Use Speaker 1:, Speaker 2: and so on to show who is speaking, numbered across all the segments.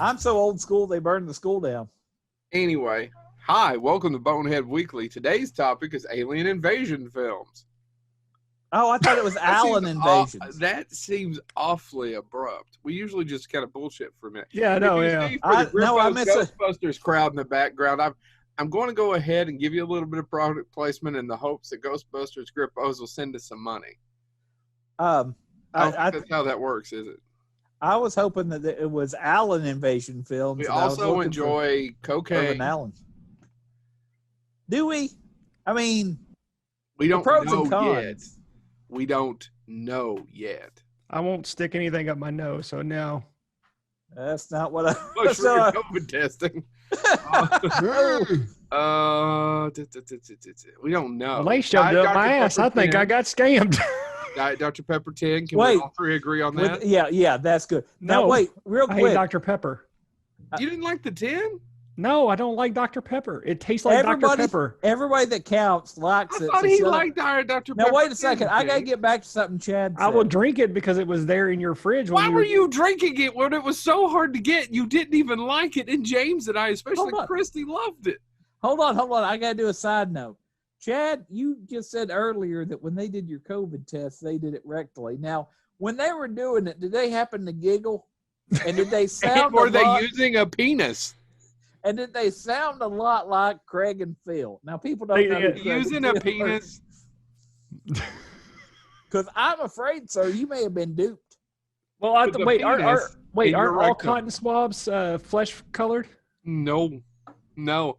Speaker 1: I'm so old school, they burned the school down.
Speaker 2: Anyway, hi, welcome to Bonehead Weekly. Today's topic is alien invasion films.
Speaker 1: Oh, I thought it was Alien Invasions.
Speaker 2: That seems awfully abrupt. We usually just kind of bullshit for a minute.
Speaker 3: Yeah, no, yeah.
Speaker 1: I miss
Speaker 2: Ghostbusters crowd in the background. I'm going to go ahead and give you a little bit of product placement in the hopes that Ghostbusters Grippos will send us some money. I don't think that's how that works, is it?
Speaker 1: I was hoping that it was Alien Invasion films.
Speaker 2: We also enjoy cocaine.
Speaker 1: Allen. Do we? I mean,
Speaker 2: we don't
Speaker 1: pros
Speaker 2: know
Speaker 1: and cons.
Speaker 2: yet. We don't know yet.
Speaker 3: I won't stick anything up my nose, so no.
Speaker 1: That's not what I...
Speaker 2: Push for your COVID testing. We don't know.
Speaker 3: Well, they shoved up my ass. I think I got scammed.
Speaker 2: Diet Dr. Pepper 10. Can we all three agree on that?
Speaker 1: Yeah, that's good. Now, wait, real quick.
Speaker 3: I hate Dr. Pepper.
Speaker 2: You didn't like the 10?
Speaker 3: No, I don't like Dr. Pepper. It tastes like Dr. Pepper.
Speaker 1: Everybody that counts likes it.
Speaker 2: I thought he liked Dr. Pepper.
Speaker 1: Now, wait a second. I got to get back to something Chad said.
Speaker 3: I will drink it because it was there in your fridge.
Speaker 2: Why were you drinking it when it was so hard to get? You didn't even like it. And James and I, especially Christy, loved it.
Speaker 1: Hold on. I got to do a side note. Chad, you just said earlier that when they did your COVID test, they did it rectally. Now, when they were doing it, did they happen to giggle? And did they sound
Speaker 2: Were they using a penis?
Speaker 1: And did they sound a lot like Craig and Phil? Now, people don't know.
Speaker 2: Using a penis?
Speaker 1: Because I'm afraid, sir, you may have been duped.
Speaker 3: Well, aren't all cotton swabs flesh colored?
Speaker 2: No. Now,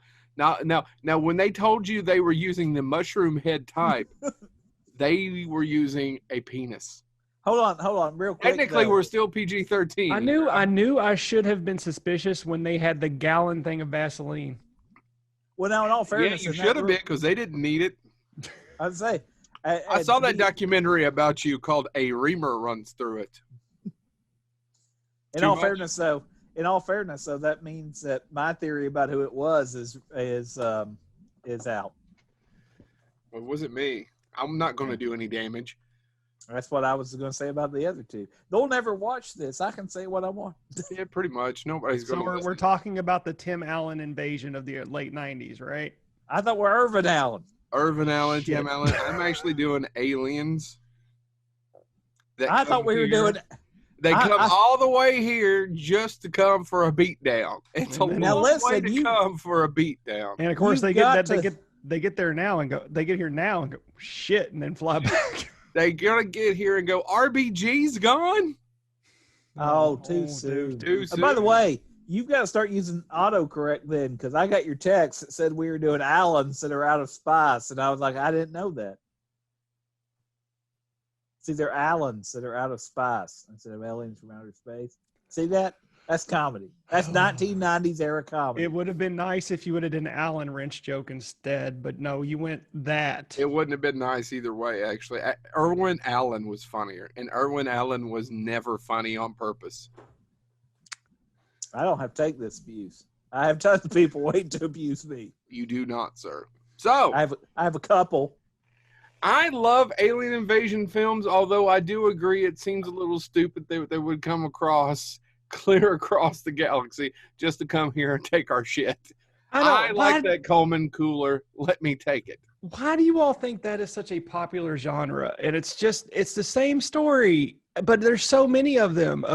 Speaker 2: when they told you they were using the mushroom head type, they were using a penis.
Speaker 1: Hold on, real quick.
Speaker 2: Technically, we're still PG-13.
Speaker 3: I knew I should have been suspicious when they had the gallon thing of Vaseline.
Speaker 1: Well, now, in all fairness,
Speaker 2: you should have been because they didn't need it.
Speaker 1: I'd say.
Speaker 2: I saw that documentary about you called "A Reamer Runs Through It."
Speaker 1: In all fairness, though, that means that my theory about who it was is out.
Speaker 2: Well, it wasn't me. I'm not going to do any damage.
Speaker 1: That's what I was going to say about the other two. They'll never watch this. I can say what I want.
Speaker 2: Yeah, pretty much. Nobody's going to.
Speaker 3: So we're talking about the Tim Allen invasion of the late '90s, right?
Speaker 1: I thought we're Irvin Allen.
Speaker 2: Tim Allen. I'm actually doing Aliens.
Speaker 1: I thought we were doing.
Speaker 2: They come all the way here just to come for a beatdown. It's a long way to come for a beatdown.
Speaker 3: And of course, they get there now and go. They get here now and go shit, and then fly back.
Speaker 2: They gotta get here and go. RBG's gone.
Speaker 1: Oh, too soon. By the way, you've got to start using autocorrect then, because I got your text that said we were doing Allens that are out of space, and I was like, I didn't know that. See, they're Allens that are out of space instead of aliens from outer space. See that? That's comedy. That's 1990s era comedy.
Speaker 3: It would have been nice if you would have done an Allen wrench joke instead, but no, you went that.
Speaker 2: It wouldn't have been nice either way, actually. Irwin Allen was funnier, and Irwin Allen was never funny on purpose.
Speaker 1: I don't have to take this abuse. I have tons of people waiting to abuse me.
Speaker 2: You do not, sir. So
Speaker 1: I have a couple.
Speaker 2: I love alien invasion films, although I do agree it seems a little stupid that they would come clear across the galaxy just to come here and take our shit. I like that Coleman cooler. Let me take it.
Speaker 3: Why do you all think that is such a popular genre? And it's the same story, but there's so many of them.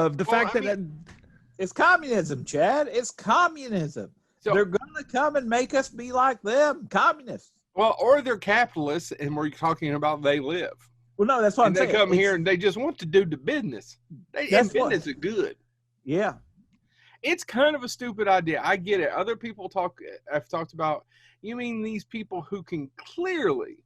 Speaker 1: It's communism, Chad. It's communism. So, they're going to come and make us be like them, communists.
Speaker 2: Well, or they're capitalists, and we're talking about they live.
Speaker 1: Well, no, that's what I'm saying.
Speaker 2: They come here and they just want to do the business. Business is good.
Speaker 1: Yeah.
Speaker 2: It's kind of a stupid idea. I get it. Other people have talked about, you mean these people who can clearly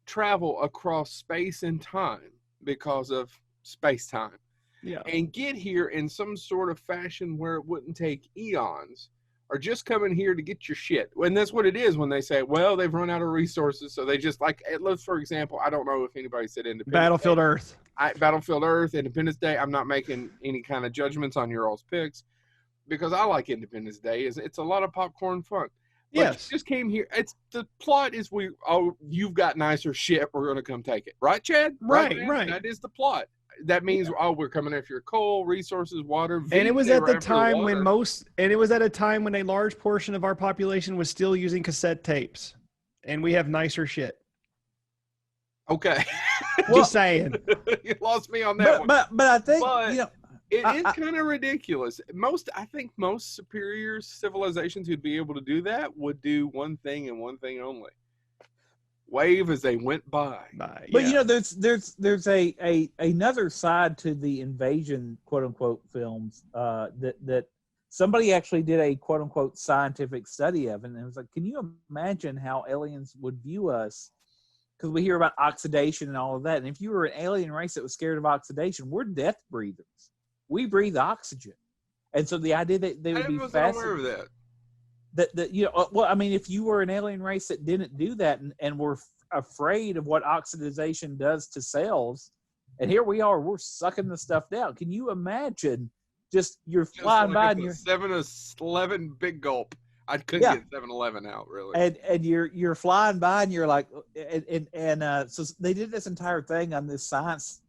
Speaker 2: travel across space and time because of space-time.
Speaker 3: Yeah.
Speaker 2: And get here in some sort of fashion where it wouldn't take eons, or just coming here to get your shit. And that's what it is when they say, well, they've run out of resources, so they just, like, let's, for example, I don't know if anybody said Independence
Speaker 3: Battlefield
Speaker 2: Day.
Speaker 3: Earth.
Speaker 2: Battlefield Earth, Independence Day. I'm not making any kind of judgments on your all's picks because I like Independence Day. It's a lot of popcorn fun. But
Speaker 3: yes.
Speaker 2: Just came here. The plot is you've got nicer shit. We're going to come take it. Right, Chad?
Speaker 3: Right.
Speaker 2: That is the plot. that means we're coming after your coal, resources, water.
Speaker 3: And it was
Speaker 2: They
Speaker 3: at
Speaker 2: were
Speaker 3: the
Speaker 2: after
Speaker 3: time
Speaker 2: water.
Speaker 3: when a large portion of our population was still using cassette tapes, and we have nicer shit.
Speaker 2: Okay.
Speaker 3: Just saying.
Speaker 2: You lost me on that one.
Speaker 1: But I think
Speaker 2: But
Speaker 1: you know.
Speaker 2: It is kind of ridiculous. I think most superior civilizations who'd be able to do that would do one thing and one thing only: wave as they went by.
Speaker 1: But you know, there's another side to the invasion quote unquote films that somebody actually did a quote unquote scientific study of, and it was like, can you imagine how aliens would view us? Because we hear about oxidation and all of that, and if you were an alien race that was scared of oxidation, we're death breathers. We breathe oxygen, and so the idea that they would be
Speaker 2: fascinated with
Speaker 1: that. That you know, well, I mean, if you were an alien race that didn't do that and were afraid of what oxidation does to cells, and here we are, we're sucking the stuff down. Can you imagine? You're flying by and you're
Speaker 2: 7-Eleven big gulp. I couldn't get 7-Eleven out really.
Speaker 1: And you're flying by and you're like, so they did this entire thing on this science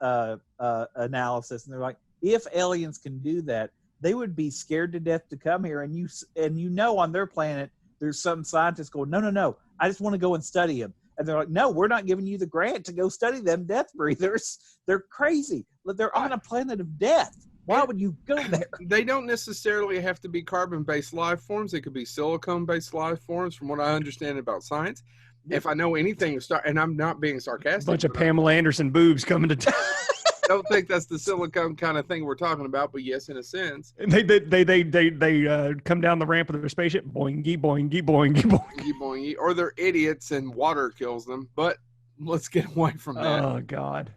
Speaker 1: analysis, and they're like, if aliens can do that, they would be scared to death to come here. And you know, on their planet, there's some scientists going, no, I just want to go and study them. And they're like, no, we're not giving you the grant to go study them death breathers. They're crazy. They're on a planet of death. Why would you go there?
Speaker 2: They don't necessarily have to be carbon-based life forms. They could be silicone-based life forms, from what I understand about science. If I know anything, and I'm not being sarcastic.
Speaker 3: Bunch of Pamela Anderson boobs coming to town.
Speaker 2: I don't think that's the silicone kind of thing we're talking about, but yes, in a sense.
Speaker 3: And they come down the ramp with their spaceship, boingy, boingy, boingy, boingy.
Speaker 2: Boingy, or they're idiots and water kills them. But let's get away from that.
Speaker 3: Oh, God.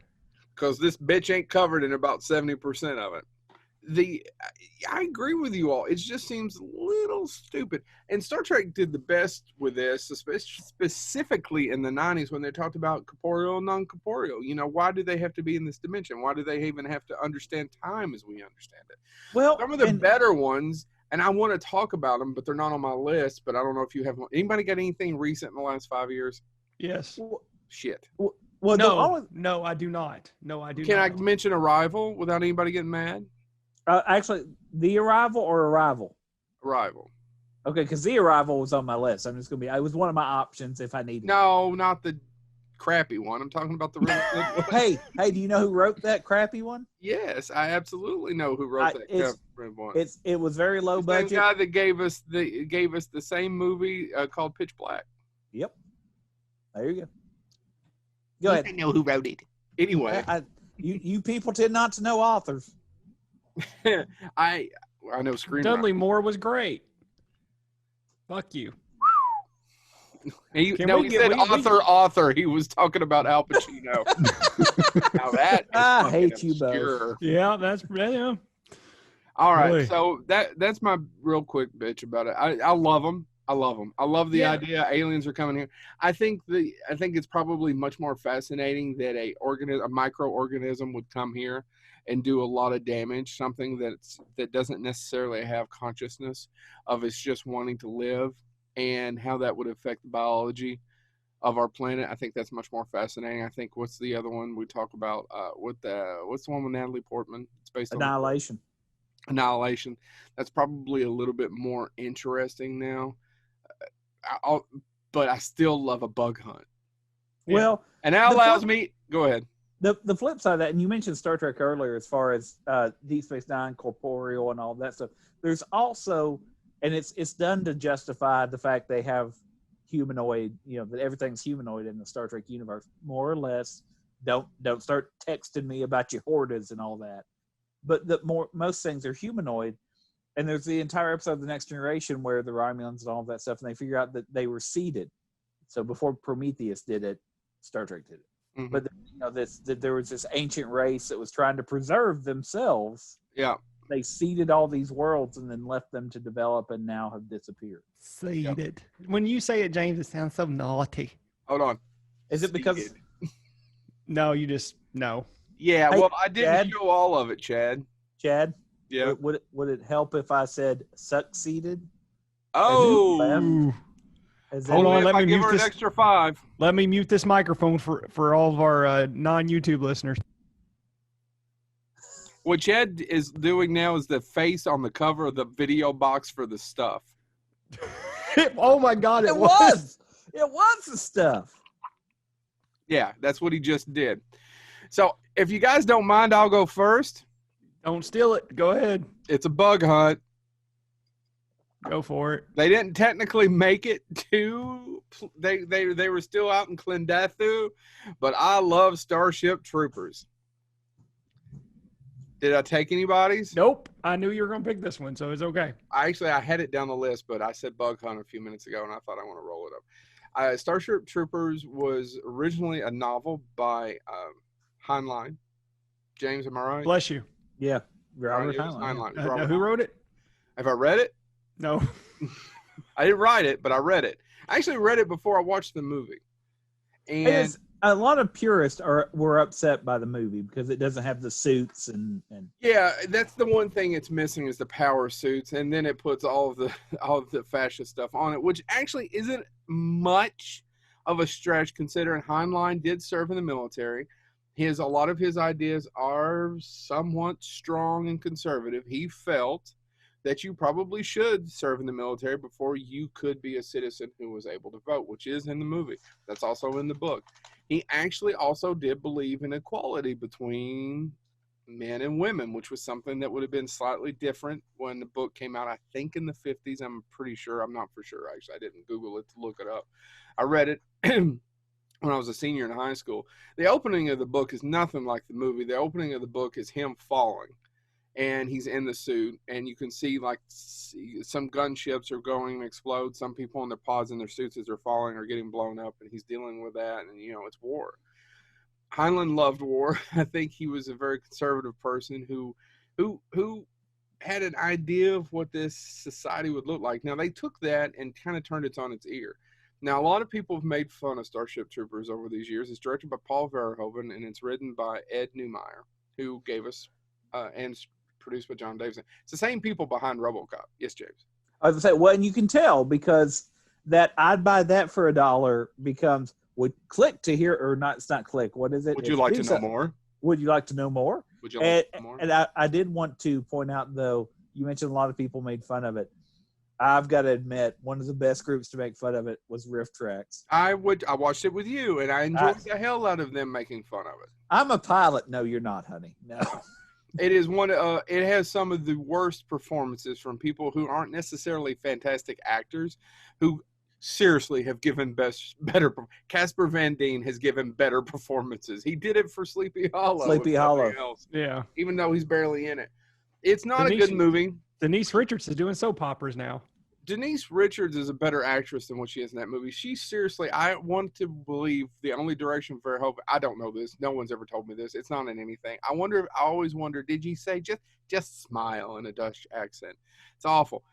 Speaker 2: Because this bitch ain't covered in about 70% of it. I agree with you all. It just seems a little stupid. And Star Trek did the best with this, specifically in the 90s when they talked about corporeal and non-corporeal. You know, why do they have to be in this dimension? Why do they even have to understand time as we understand it? Well, some of the better ones, and I want to talk about them, but they're not on my list. But I don't know if you have anybody got anything recent in the last 5 years?
Speaker 3: Yes.
Speaker 2: Shit.
Speaker 3: Well, no, I do not. No, I do not.
Speaker 2: Can I mention Arrival without anybody getting mad?
Speaker 1: Actually, The Arrival or Arrival?
Speaker 2: Arrival.
Speaker 1: Okay, because The Arrival was on my list. I'm just going to be, it was one of my options if I needed it.
Speaker 2: No, not the crappy one. I'm talking about the really good one.
Speaker 1: Hey, do you know who wrote that crappy one?
Speaker 2: Yes, I absolutely know who wrote that crappy one.
Speaker 1: It was very low budget.
Speaker 2: The guy that gave us the same movie called Pitch Black.
Speaker 1: Yep. There you go. Go ahead.
Speaker 2: I know who wrote it. Anyway.
Speaker 1: You people tend not to know authors.
Speaker 2: I know screenwriting.
Speaker 3: Dudley Moore was great. Fuck you.
Speaker 2: He said author. He was talking about Al Pacino. Now that
Speaker 1: I hate you
Speaker 2: obscure.
Speaker 1: both.
Speaker 3: Yeah, that's yeah.
Speaker 2: All right,
Speaker 3: Really?
Speaker 2: so that's my real quick bitch about it. I love them. I love the idea aliens are coming here. I think it's probably much more fascinating that a microorganism would come here and do a lot of damage, something that doesn't necessarily have consciousness of it's just wanting to live, and how that would affect the biology of our planet. I think that's much more fascinating. I think what's the other one we talk about? What's the one with Natalie Portman? It's based on Annihilation. That's probably a little bit more interesting now. But I still love a bug hunt.
Speaker 1: Well,
Speaker 2: and that allows me. Go ahead.
Speaker 1: The flip side of that, and you mentioned Star Trek earlier, as far as Deep Space Nine, corporeal, and all that stuff. There's also, and it's done to justify the fact they have humanoid, that everything's humanoid in the Star Trek universe, more or less. Don't start texting me about your hordas and all that. But most things are humanoid. And there's the entire episode of The Next Generation where the Romulans and all that stuff, and they figure out that they were seeded. So before Prometheus did it, Star Trek did it. Mm-hmm. But there was this ancient race that was trying to preserve themselves.
Speaker 2: Yeah.
Speaker 1: They seeded all these worlds and then left them to develop and now have disappeared.
Speaker 3: Seeded. Yep. When you say it, James, it sounds so naughty.
Speaker 2: Hold on.
Speaker 1: Is it because...
Speaker 3: No, you just... No.
Speaker 2: Yeah, well, I didn't show all of it, Chad.
Speaker 1: Chad?
Speaker 2: Yeah.
Speaker 1: Would it help if I said succeeded?
Speaker 3: Oh. Hold on, let me
Speaker 2: give
Speaker 3: mute
Speaker 2: her
Speaker 3: this.
Speaker 2: An extra 5.
Speaker 3: Let me mute this microphone for all of our non-YouTube listeners.
Speaker 2: What Chad is doing now is the face on the cover of the video box for the stuff.
Speaker 3: Oh my God!
Speaker 1: It was the stuff.
Speaker 2: Yeah, that's what he just did. So if you guys don't mind, I'll go first.
Speaker 3: Don't steal it. Go ahead.
Speaker 2: It's a bug hunt.
Speaker 3: Go for it.
Speaker 2: They didn't technically make it to they were still out in Clendathu, but I love Starship Troopers. Did I take anybody's?
Speaker 3: Nope. I knew you were going to pick this one, so it's okay.
Speaker 2: I had it down the list, but I said bug hunt a few minutes ago, and I thought I want to roll it up. Starship Troopers was originally a novel by Heinlein. James, am I right?
Speaker 3: Bless you.
Speaker 1: Yeah.
Speaker 2: Robert
Speaker 1: Heinlein.
Speaker 2: Heinlein.
Speaker 3: Now, who wrote it?
Speaker 2: Have I read it?
Speaker 3: No.
Speaker 2: I didn't write it, but I read it. I actually read it before I watched the movie. And
Speaker 1: a lot of purists were upset by the movie because it doesn't have the suits and
Speaker 2: yeah, that's the one thing it's missing is the power suits, and then it puts all of the fascist stuff on it, which actually isn't much of a stretch considering Heinlein did serve in the military. A lot of his ideas are somewhat strong and conservative. He felt that you probably should serve in the military before you could be a citizen who was able to vote, which is in the movie. That's also in the book. He actually also did believe in equality between men and women, which was something that would have been slightly different when the book came out, I think in the 50s. I'm pretty sure. I'm not for sure, actually. I didn't Google it to look it up. I read it when I was a senior in high school. The opening of the book is nothing like the movie. The opening of the book is him falling. And he's in the suit, and you can see like some gunships are going to explode. Some people in their pods in their suits as they're falling are getting blown up, and he's dealing with that. And it's war. Heinlein loved war. I think he was a very conservative person who had an idea of what this society would look like. Now they took that and kind of turned it on its ear. Now a lot of people have made fun of Starship Troopers over these years. It's directed by Paul Verhoeven, and it's written by Ed Neumeyer, who gave us and produced by John Davison. It's the same people behind RoboCop. Yes, James.
Speaker 1: I was gonna say, well, and you can tell because that I'd buy that for $1 becomes would click to hear or not. It's not click. What is it?
Speaker 2: Would you like to know more?
Speaker 1: Would you like to know more?
Speaker 2: Would you like to know more?
Speaker 1: And I did want to point out though, you mentioned a lot of people made fun of it. I've got to admit, one of the best groups to make fun of it was Riff Tracks.
Speaker 2: I watched it with you, and I enjoyed the hell out of them making fun of it.
Speaker 1: I'm a pilot. No, you're not, honey. No.
Speaker 2: It is it has some of the worst performances from people who aren't necessarily fantastic actors, who seriously have given better. Casper Van Dien has given better performances. He did it for Sleepy Hollow.
Speaker 1: Sleepy Hollow.
Speaker 3: Yeah.
Speaker 2: Even though he's barely in it. It's not a good movie.
Speaker 3: Denise Richards is doing soap operas now.
Speaker 2: Denise Richards is a better actress than what she is in that movie. She seriously, I want to believe the only direction for her hope. I don't know this. No one's ever told me this. It's not in anything. I always wonder, did you say just smile in a Dutch accent? It's awful.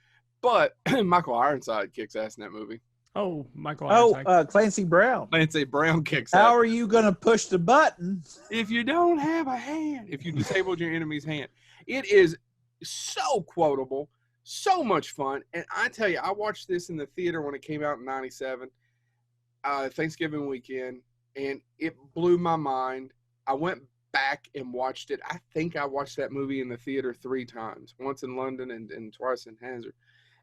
Speaker 2: But Michael Ironside kicks ass in that movie.
Speaker 3: Oh, Michael Ironside.
Speaker 1: Clancy Brown.
Speaker 2: Clancy Brown kicks ass.
Speaker 1: How are you going to push the button?
Speaker 2: If you don't have a hand, if you disabled your enemy's hand. It is so quotable. So much fun. And I tell you, I watched this in the theater when it came out in 97, Thanksgiving weekend, and it blew my mind. I went back and watched it. I think I watched that movie in the theater 3 times, once in London and twice in Hazard.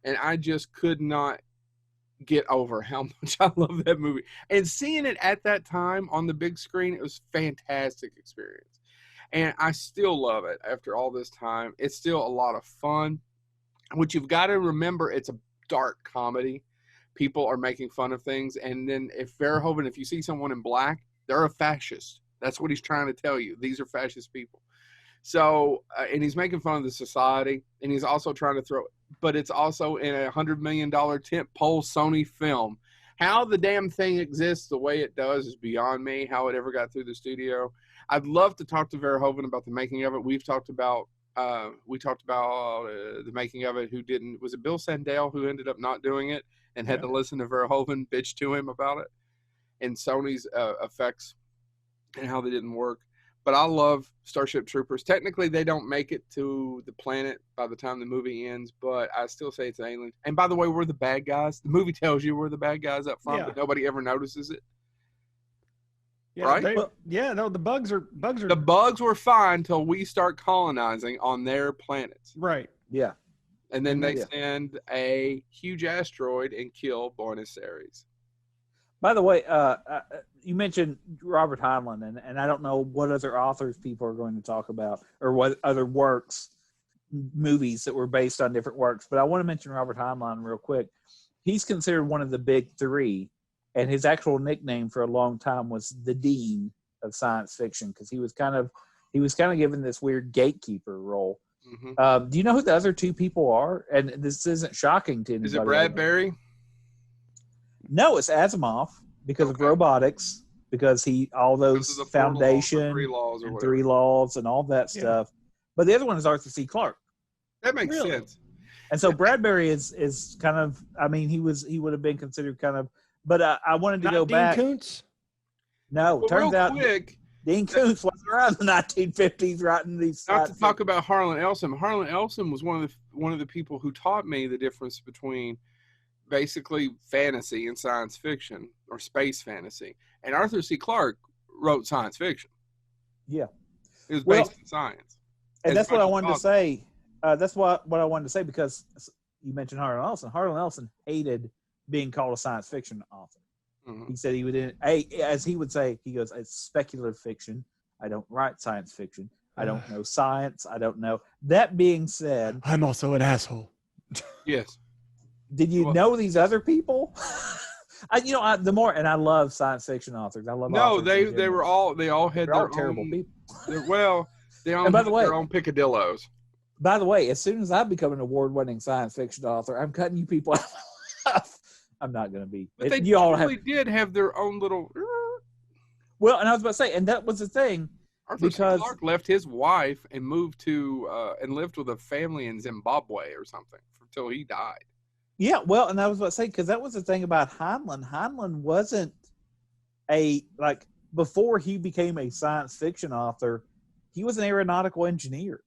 Speaker 2: And I just could not get over how much I love that movie. And seeing it at that time on the big screen, it was a fantastic experience. And I still love it after all this time. It's still a lot of fun. What you've got to remember, it's a dark comedy. People are making fun of things. And then if you see someone in black, they're a fascist. That's what he's trying to tell you. These are fascist people. So, and he's making fun of the society. And he's also trying to but it's also in a $100 million tentpole Sony film. How the damn thing exists the way it does is beyond me, how it ever got through the studio. I'd love to talk to Verhoeven about the making of it. We talked about the making of it. Was it Bill Sandell who ended up not doing it and had to listen to Verhoeven bitch to him about it and Sony's effects and how they didn't work. But I love Starship Troopers. Technically, they don't make it to the planet by the time the movie ends, but I still say it's alien. And by the way, we're the bad guys. The movie tells you we're the bad guys up front, but nobody ever notices it.
Speaker 3: Yeah,
Speaker 2: right?
Speaker 3: No, the bugs are
Speaker 2: The bugs were fine until we start colonizing on their planets.
Speaker 3: right.
Speaker 1: Yeah.
Speaker 2: And then they
Speaker 1: Yeah.
Speaker 2: send a huge asteroid and kill Buenos Aires.
Speaker 1: By the way, you mentioned Robert Heinlein, and I don't know what other authors people are going to talk about or what other works, movies that were based on different works, but I want to mention Robert Heinlein real quick. He's considered one of the big three, and his actual nickname for a long time was the Dean of science fiction because he was kind of given this weird gatekeeper role.
Speaker 2: Mm-hmm.
Speaker 1: Do you know who the other two people are? And this isn't shocking to anybody.
Speaker 2: Is it Bradbury?
Speaker 1: No, it's Asimov because of robotics, because all those Foundation, three laws and all that stuff. But the other one is Arthur C. Clarke.
Speaker 2: That makes sense.
Speaker 1: And so Bradbury is kind of, I mean, he would have been considered kind of, but I wanted to go back.
Speaker 3: Dean Koontz?
Speaker 1: No, turns out Dean Koontz was around the 1950s writing these.
Speaker 2: Not to talk about Harlan Ellison. Harlan Ellison was one of the people who taught me the difference between basically fantasy and science fiction, or space fantasy. And Arthur C. Clarke wrote science fiction.
Speaker 1: Yeah,
Speaker 2: it was based in science.
Speaker 1: And that's what I wanted to say. That's what I wanted to say, because you mentioned Harlan Ellison. Harlan Ellison hated being called a science fiction author. Mm-hmm. He said he would, as he would say, he goes, "It's speculative fiction. I don't write science fiction. I don't know science. I don't know." That being said,
Speaker 3: I'm also an asshole.
Speaker 2: Yes.
Speaker 1: Did you know these other people? The more, and I love science fiction authors. I love.
Speaker 2: No, they all had their
Speaker 1: terrible
Speaker 2: own,
Speaker 1: people.
Speaker 2: They all had their own picadillos.
Speaker 1: By the way, as soon as I become an award-winning science fiction author, I'm cutting you people out. I'm not going to be.
Speaker 2: But they did have their own little.
Speaker 1: Well, and I was about to say, and that was the thing.
Speaker 2: Arthur C. Clarke left his wife and moved to and lived with a family in Zimbabwe or something until he died.
Speaker 1: Yeah, well, and I was about to say, because that was the thing about Heinlein. Heinlein wasn't before he became a science fiction author, he was an aeronautical engineer.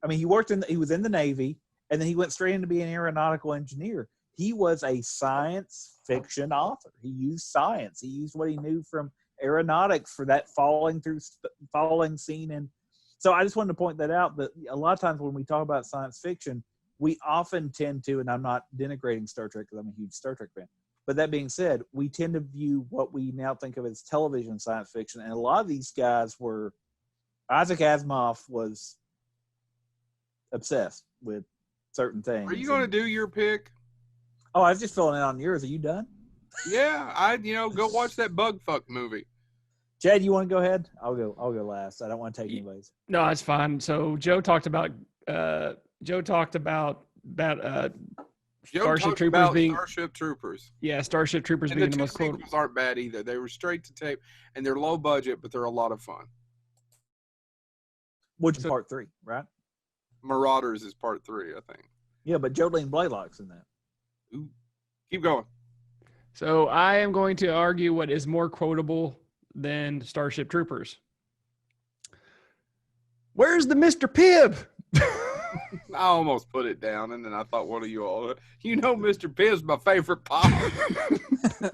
Speaker 1: I mean, he was in the Navy, and then he went straight into being an aeronautical engineer. He was a science fiction author. He used science. He used what he knew from aeronautics for that falling scene. And so I just wanted to point that out, that a lot of times when we talk about science fiction, we often tend to, and I'm not denigrating Star Trek because I'm a huge Star Trek fan, but that being said, we tend to view what we now think of as television science fiction. And a lot of these guys Isaac Asimov was obsessed with certain things.
Speaker 2: Are you going to do your pick?
Speaker 1: Oh, I was just filling in on yours. Are you done?
Speaker 2: Yeah, go watch that Bugfuck movie.
Speaker 1: Chad, you want to go ahead? I'll go last. I don't want to take anybody's.
Speaker 3: No, it's fine. So Joe talked about Starship Troopers being
Speaker 2: Starship Troopers.
Speaker 3: Yeah, Starship Troopers being the most quotable.
Speaker 2: Sequels aren't bad either. They were straight to tape, and they're low budget, but they're a lot of fun.
Speaker 1: Which is part 3, right?
Speaker 2: Marauders is part 3, I think.
Speaker 1: Yeah, but Jolene Blaylock's in that.
Speaker 2: Ooh. Keep going.
Speaker 3: So I am going to argue what is more quotable than Starship Troopers. Where's the Mr. Pibb?
Speaker 2: I almost put it down, and then I thought, what are you all? Mr. Pibb's my favorite pop.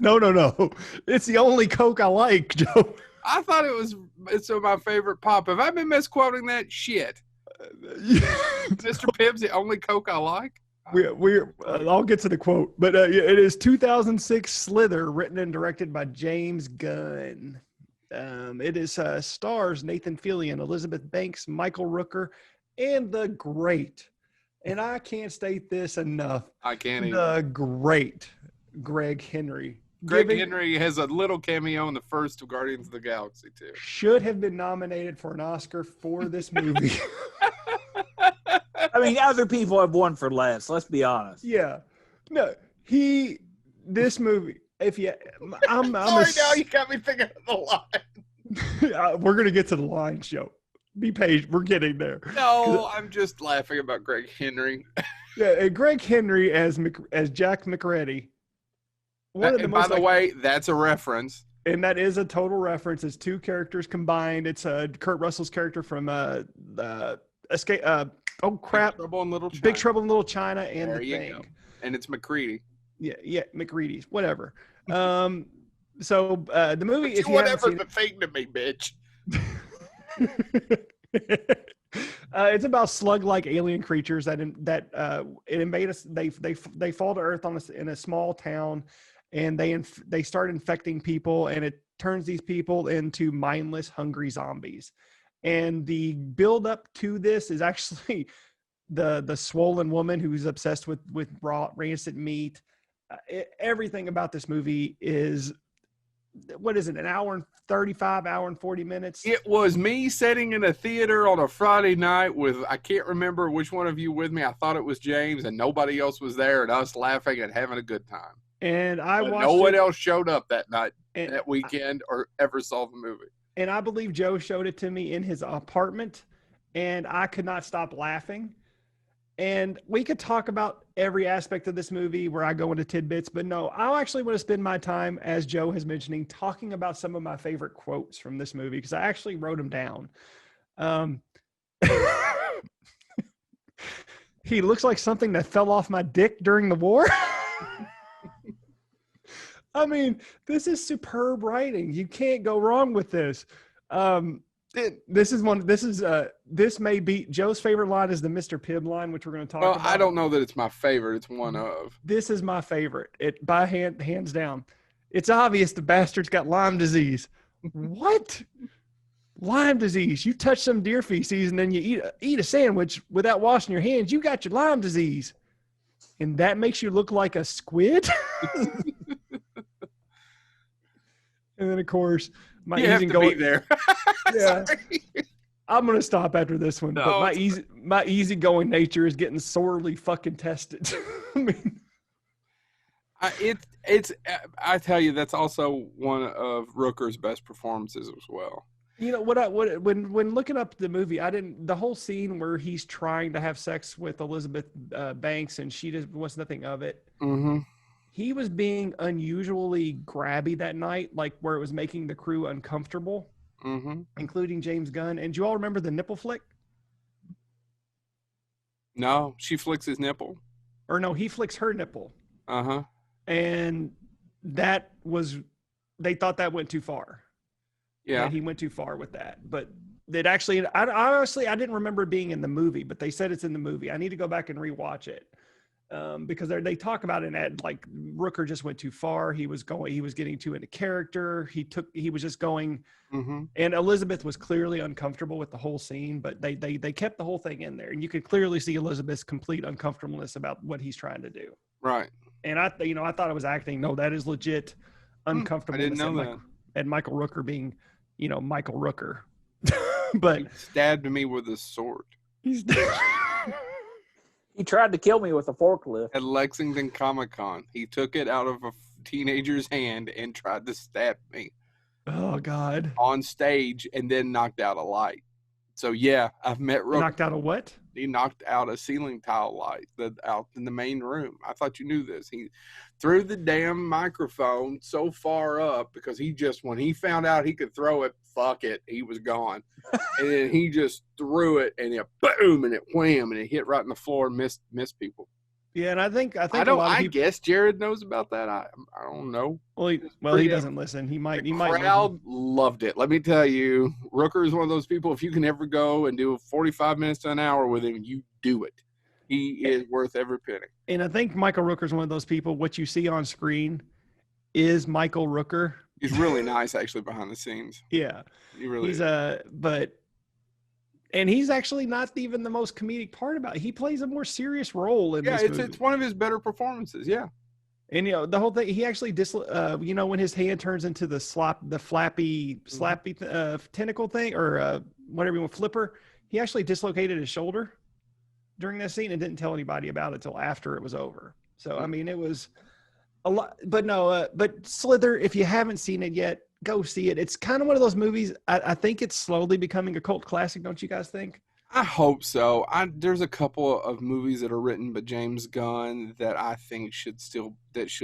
Speaker 3: No. It's the only Coke I like, Joe.
Speaker 2: I thought it's my favorite pop. Have I been misquoting that? Shit. Mr. Pibb's the only Coke I like?
Speaker 3: I'll get to the quote, but it is 2006 Slither, written and directed by James Gunn. It is stars Nathan Fillion, Elizabeth Banks, Michael Rooker, and the great, and I can't state this enough.
Speaker 2: I can't either.
Speaker 3: The great Greg Henry.
Speaker 2: Greg Henry has a little cameo in the first of Guardians of the Galaxy too.
Speaker 3: Should have been nominated for an Oscar for this movie.
Speaker 1: I mean, other people have won for less. Let's be honest.
Speaker 3: Yeah, no, this movie. I'm
Speaker 2: sorry. Now you got me thinking of the line.
Speaker 3: We're gonna get to the line, Joe. Be patient. We're getting there.
Speaker 2: No, I'm just laughing about Greg Henry.
Speaker 3: Yeah, and Greg Henry as Jack McReady.
Speaker 2: By the way, that's a reference.
Speaker 3: And that is a total reference. It's two characters combined. It's Kurt Russell's character from Escape. Oh crap! Big Trouble in Little China, and
Speaker 2: there you go. And it's McCready.
Speaker 3: Yeah, McReady's, whatever. So the movie, if you haven't
Speaker 2: whatever
Speaker 3: seen
Speaker 2: the thing to me, bitch.
Speaker 3: It's about slug-like alien creatures that it invade us. They fall to Earth in a small town, and they start infecting people, and it turns these people into mindless, hungry zombies. And the build up to this is actually the swollen woman who's obsessed with raw rancid meat. Everything about this movie is, what is it, an hour and 35, hour and 40 minutes?
Speaker 2: It was me sitting in a theater on a Friday night with, I can't remember which one of you with me. I thought it was James, and nobody else was there, and us laughing and having a good time.
Speaker 3: And I watched
Speaker 2: no one else showed up that night, that weekend, or ever saw the movie.
Speaker 3: And I believe Joe showed it to me in his apartment, and I could not stop laughing. And we could talk about every aspect of this movie where I go into tidbits, but no, I actually want to spend my time, as Joe has mentioning, talking about some of my favorite quotes from this movie, because I actually wrote them down. He looks like something that fell off my dick during the war. I mean, this is superb writing. You can't go wrong with this. This may be Joe's favorite line is the Mr. Pibb line, which we're going to talk about.
Speaker 2: Well, I don't know that it's my favorite. It's one of.
Speaker 3: This is my favorite. It by hands down. It's obvious the bastard's got Lyme disease. What? Lyme disease? You touch some deer feces and then you eat a sandwich without washing your hands. You got your Lyme disease, and that makes you look like a squid. And then, of course, my easygoing
Speaker 2: there.
Speaker 3: Yeah, I'm gonna stop after this one.
Speaker 2: No,
Speaker 3: but my easygoing nature is getting sorely fucking tested. I mean,
Speaker 2: I tell you, that's also one of Rooker's best performances as well.
Speaker 3: You know when looking up the movie, the whole scene where he's trying to have sex with Elizabeth Banks and she just was nothing of it.
Speaker 2: Mm-hmm.
Speaker 3: He was being unusually grabby that night, like where it was making the crew uncomfortable, including James Gunn. And do you all remember the nipple flick?
Speaker 2: No, she flicks his nipple.
Speaker 3: Or no, he flicks her nipple.
Speaker 2: Uh-huh.
Speaker 3: And they thought that went too far.
Speaker 2: Yeah.
Speaker 3: And he went too far with that. But it actually, I honestly didn't remember it being in the movie, but they said it's in the movie. I need to go back and rewatch it. Because they talk about it at, like, Rooker just went too far. He was getting too into character. He was just going, and Elizabeth was clearly uncomfortable with the whole scene, but they kept the whole thing in there, and you could clearly see Elizabeth's complete uncomfortableness about what he's trying to do.
Speaker 2: Right.
Speaker 3: And I thought it was acting. No, that is legit uncomfortable.
Speaker 2: I didn't know that.
Speaker 3: And Michael Rooker being, Michael Rooker, but
Speaker 2: he stabbed me with a sword.
Speaker 1: He tried to kill me with a forklift.
Speaker 2: At Lexington Comic-Con. He took it out of a teenager's hand and tried to stab me.
Speaker 3: Oh, God.
Speaker 2: On stage, and then knocked out a light. So, yeah, I've met Rooker.
Speaker 3: Knocked out a what?
Speaker 2: He knocked out a ceiling tile light out in the main room. I thought you knew this. He threw the damn microphone so far up because when he found out he could throw it, fuck it, he was gone. And then he just threw it, and it boom, and it wham, and it hit right in the floor and missed people.
Speaker 3: Yeah, and I think
Speaker 2: I guess Jared knows about that. I don't know.
Speaker 3: Well, he doesn't listen. He might.
Speaker 2: The crowd loved it. Let me tell you, Rooker is one of those people. If you can ever go and do 45 minutes to an hour with him, you do it. He is worth every penny. And
Speaker 3: I think Michael Rooker is one of those people. What you see on screen is Michael Rooker.
Speaker 2: He's really nice, actually, behind the scenes.
Speaker 3: Yeah,
Speaker 2: he really is.
Speaker 3: And he's actually not even the most comedic part about it. He plays a more serious role in this movie.
Speaker 2: It's one of his better performances, yeah.
Speaker 3: And, the whole thing, he actually, when his hand turns into the flappy tentacle thing, or whatever you want, flipper, he actually dislocated his shoulder during that scene and didn't tell anybody about it until after it was over. So, I mean, it was a lot. But no, but Slither, if you haven't seen it yet, go see it. It's kind of one of those movies. I think it's slowly becoming a cult classic. Don't you guys think?
Speaker 2: I hope so. There's a couple of movies that are written by James Gunn that I think should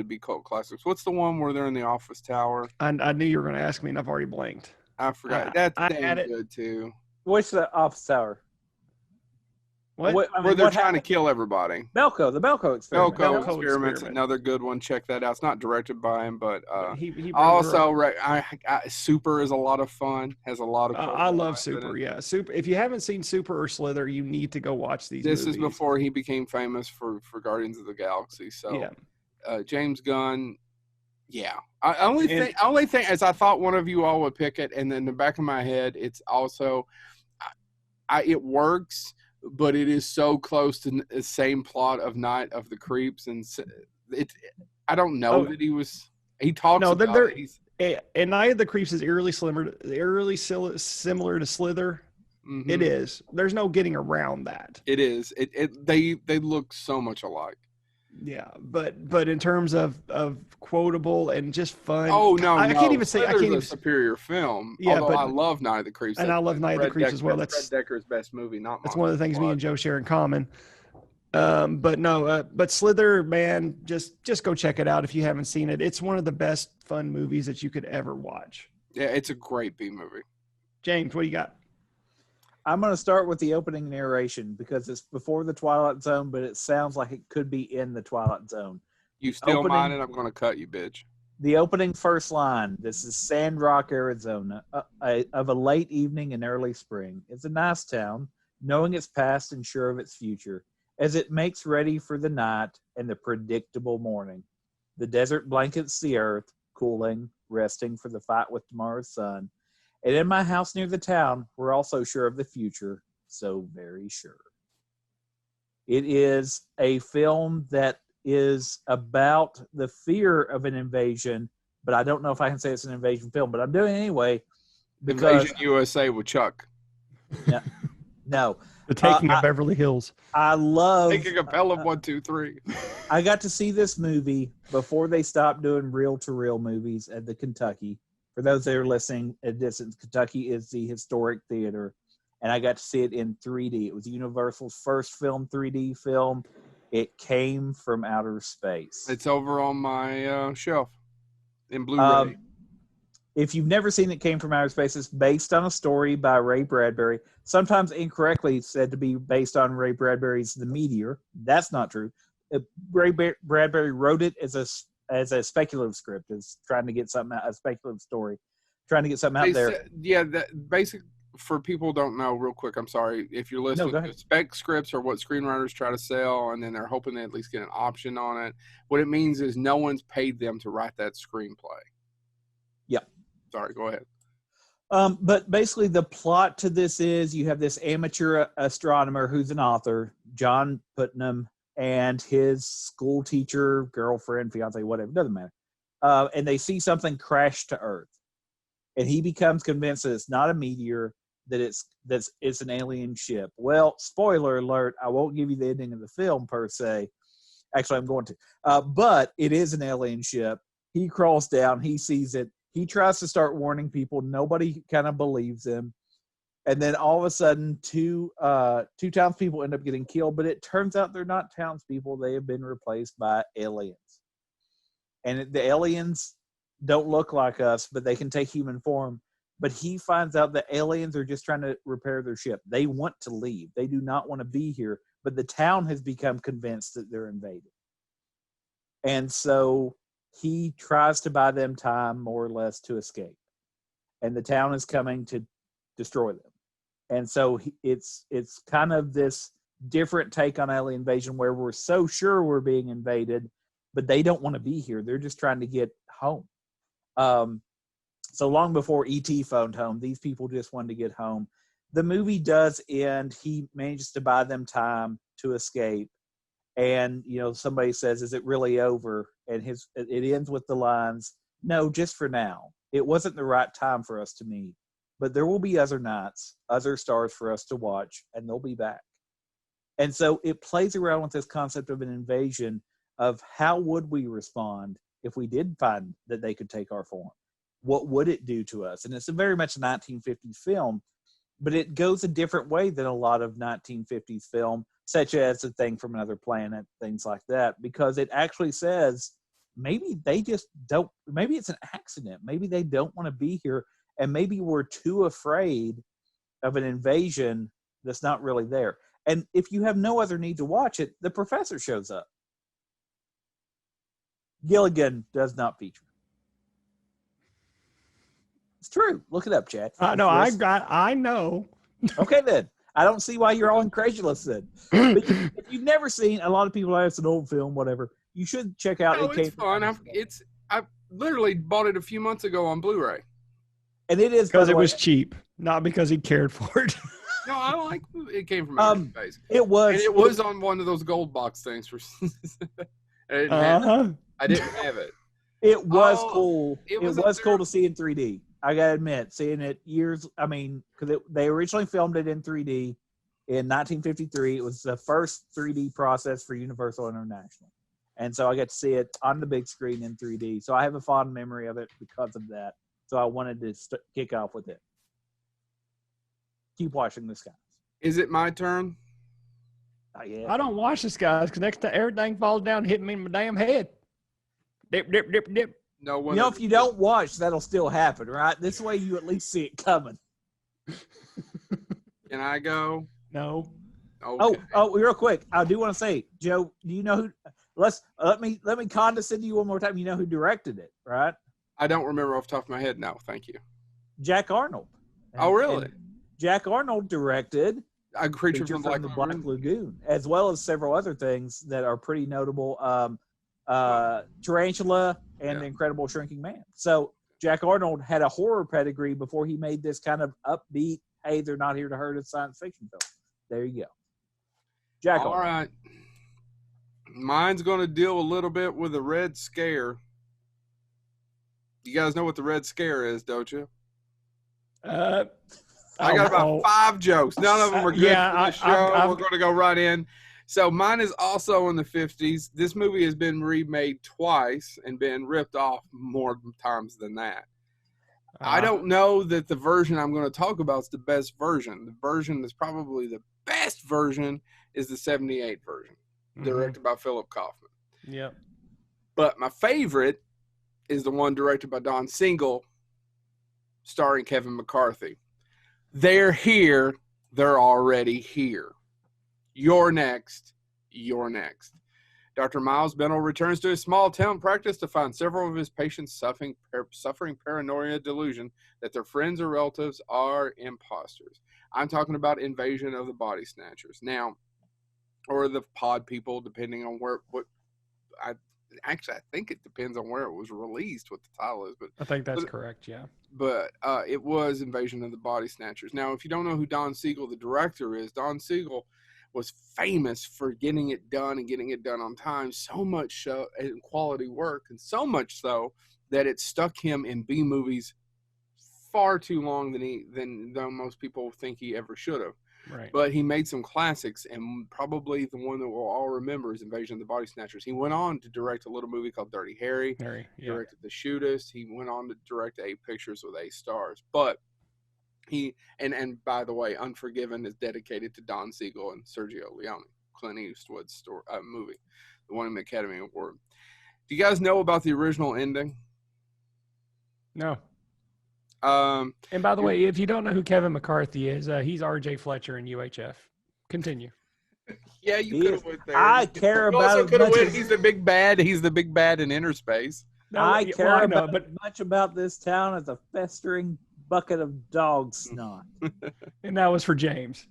Speaker 2: be cult classics. What's the one where they're in the office tower?
Speaker 3: I knew you were going to ask me, and I've already blanked.
Speaker 2: I forgot. That's damn good too.
Speaker 1: What's the office tower?
Speaker 3: What?
Speaker 2: Where they're trying to kill everybody.
Speaker 1: Belko, the Belko experiment.
Speaker 2: Belko
Speaker 3: Belko
Speaker 2: Experiments,
Speaker 3: Experiment.
Speaker 2: another good one. Check that out. It's not directed by him, but
Speaker 3: he
Speaker 2: also Super is a lot of fun. Has a lot of.
Speaker 3: I love Super. Yeah, Super. If you haven't seen Super or Slither, you need to go watch these.
Speaker 2: This
Speaker 3: movies.
Speaker 2: is before he became famous for Guardians of the Galaxy. So,
Speaker 3: yeah.
Speaker 2: James Gunn. Yeah, only thing is I thought one of you all would pick it, and in the back of my head, it's also, it works. But it is so close to the same plot of Night of the Creeps, and I don't know that he talks about it.
Speaker 3: And Night of the Creeps is eerily similar to Slither. Mm-hmm. It is. There's no getting around that.
Speaker 2: It is. They look so much alike.
Speaker 3: Yeah, but in terms of quotable and just fun.
Speaker 2: Oh no,
Speaker 3: I can't even say.
Speaker 2: Slither's a superior film.
Speaker 3: Yeah,
Speaker 2: although I love Night of the Creeps,
Speaker 3: and I love Night of the Creeps as well.
Speaker 2: That's Fred Decker's best movie.
Speaker 3: That's one of the things me and Joe share in common. But Slither, man, just go check it out if you haven't seen it. It's one of the best fun movies that you could ever watch.
Speaker 2: Yeah, it's a great B movie.
Speaker 3: James, what do you got?
Speaker 1: I'm going to start with the opening narration because it's before the Twilight Zone, but it sounds like it could be in the Twilight Zone.
Speaker 2: You still mind it? I'm going to cut you, bitch.
Speaker 1: The opening first line, this is Sand Rock, Arizona, of a late evening in early spring. It's a nice town, knowing its past and sure of its future, as it makes ready for the night and the predictable morning. The desert blankets the earth, cooling, resting for the fight with tomorrow's sun. And in my house near the town, we're also sure of the future, so very sure. It is a film that is about the fear of an invasion, but I don't know if I can say it's an invasion film, but I'm doing it anyway.
Speaker 2: Invasion USA with Chuck.
Speaker 1: No.
Speaker 3: The Taking of Beverly Hills.
Speaker 1: I love...
Speaker 2: Taking a Pelham 1, 2, 3.
Speaker 1: I got to see this movie before they stopped doing reel-to-reel movies at the Kentucky. For those that are listening, Kentucky is the historic theater, and I got to see it in 3D. It was Universal's first 3D film. It came from outer space.
Speaker 2: It's over on my shelf in Blu-ray.
Speaker 1: If you've never seen It Came from Outer Space, it's based on a story by Ray Bradbury, sometimes incorrectly said to be based on Ray Bradbury's The Meteor. That's not true. Ray Bradbury wrote it as a speculative script, is trying to get something out, a speculative story, trying to get something out there.
Speaker 2: Basic for people who don't know, real quick, I'm sorry if you're listening. Spec scripts are what screenwriters try to sell, and then they're hoping to at least get an option on it. What it means is no one's paid them to write that screenplay.
Speaker 1: Yeah.
Speaker 2: Sorry, go ahead.
Speaker 1: But basically, the plot to this is you have this amateur astronomer who's an author, John Putnam, and his school teacher, girlfriend, fiance, whatever, doesn't matter. And they see something crash to Earth. And he becomes convinced that it's not a meteor, that it's an alien ship. Well, spoiler alert, I won't give you the ending of the film per se. Actually, I'm going to. But it is an alien ship. He crawls down. He sees it. He tries to start warning people. Nobody kind of believes him. And then all of a sudden, two townspeople end up getting killed. But it turns out they're not townspeople. They have been replaced by aliens. And the aliens don't look like us, but they can take human form. But he finds out that aliens are just trying to repair their ship. They want to leave. They do not want to be here. But the town has become convinced that they're invaded. And so he tries to buy them time, more or less, to escape. And the town is coming to destroy them. And so it's kind of this different take on alien invasion where we're so sure we're being invaded, but they don't want to be here. They're just trying to get home. So long before E.T. phoned home, these people just wanted to get home. The movie does end. He manages to buy them time to escape. And, somebody says, is it really over? And it ends with the lines, no, just for now. It wasn't the right time for us to meet. But there will be other nights, other stars for us to watch, and they'll be back. And so it plays around with this concept of an invasion of how would we respond if we did find that they could take our form? What would it do to us? And it's a very much a 1950s film, but it goes a different way than a lot of 1950s film, such as A Thing from Another Planet, things like that, because it actually says maybe they just don't, maybe it's an accident. Maybe they don't want to be here, and maybe we're too afraid of an invasion that's not really there. And if you have no other need to watch it, the professor shows up. Gilligan does not feature. It's true. Look it up, Chad.
Speaker 3: No, I know.
Speaker 1: Okay, then. I don't see why you're all incredulous then. But if you've never seen, a lot of people say it's an old film, whatever. You should check out.
Speaker 2: No, it's fun. I literally bought it a few months ago on Blu-ray.
Speaker 1: And it is
Speaker 3: because it was cheap, not because he cared for it.
Speaker 2: No, I like it. Came from American Base.
Speaker 1: It was.
Speaker 2: And it was on one of those gold box things. I didn't have it.
Speaker 1: It was cool.
Speaker 2: It
Speaker 1: was cool to see in 3D. I gotta admit, seeing it years. I mean, because they originally filmed it in 3D in 1953. It was the first 3D process for Universal International, and so I got to see it on the big screen in 3D. So I have a fond memory of it because of that. So I wanted to kick off with it. Keep watching the skies.
Speaker 2: Is it my turn?
Speaker 1: Not yet.
Speaker 3: I don't watch the skies because next time everything falls down, hit me in my damn head. Dip, dip, dip, dip.
Speaker 2: No one.
Speaker 1: You know, if you don't watch, that'll still happen, right? This way, you at least see it coming.
Speaker 2: Can I go?
Speaker 3: No.
Speaker 2: Okay.
Speaker 1: Oh, real quick, I do want to say, Joe, do you know who? Let me condescend to you one more time. You know who directed it, right?
Speaker 2: I don't remember off the top of my head now. Thank you.
Speaker 1: Jack Arnold.
Speaker 2: Oh, really?
Speaker 1: Jack Arnold directed
Speaker 2: A Creature from
Speaker 1: the Black Lagoon, as well as several other things that are pretty notable. Tarantula and The Incredible Shrinking Man. So Jack Arnold had a horror pedigree before he made this kind of upbeat, hey, they're not here to hurt us science fiction film. There you go. Jack Arnold.
Speaker 2: All right. Mine's going to deal a little bit with the Red Scare. You guys know what the Red Scare is, don't you? I got about 5 jokes. None of them are good for the show. We're going to go right in. So mine is also in the 50s. This movie has been remade twice and been ripped off more times than that. I don't know that the version I'm going to talk about is the best version. The version that's probably the best version is the 78 version, directed by Philip Kaufman.
Speaker 3: Yep.
Speaker 2: But my favorite is the one directed by Don Siegel, starring Kevin McCarthy. They're here. They're already here. You're next. You're next. Dr. Miles Bennell returns to his small town practice to find several of his patients suffering paranoia delusion that their friends or relatives are imposters. I'm talking about Invasion of the Body Snatchers. Now, or the pod people, depending on I think it depends on where it was released, what the title is. But
Speaker 3: I think that's correct, yeah.
Speaker 2: But it was Invasion of the Body Snatchers. Now, if you don't know who Don Siegel, the director, is, Don Siegel was famous for getting it done and getting it done on time, so much so, and quality work, and so much so that it stuck him in B movies far too long than most people think he ever should have.
Speaker 3: Right.
Speaker 2: But he made some classics, and probably the one that we'll all remember is Invasion of the Body Snatchers. He went on to direct a little movie called Dirty Harry. He directed The Shootist. He went on to direct 8 Pictures with 8 stars. But he, and by the way, Unforgiven is dedicated to Don Siegel and Sergio Leone, Clint Eastwood's movie, the one in the Academy Award. Do you guys know about the original ending?
Speaker 3: No. And by the way, if you don't know who Kevin McCarthy is, he's R.J. Fletcher in UHF. Continue.
Speaker 2: Yeah, you could have went there.
Speaker 1: I care about it.
Speaker 2: He's the big bad. He's the big bad in Inner Space.
Speaker 1: No, I care much about this town as a festering bucket of dog snot.
Speaker 3: And that was for James.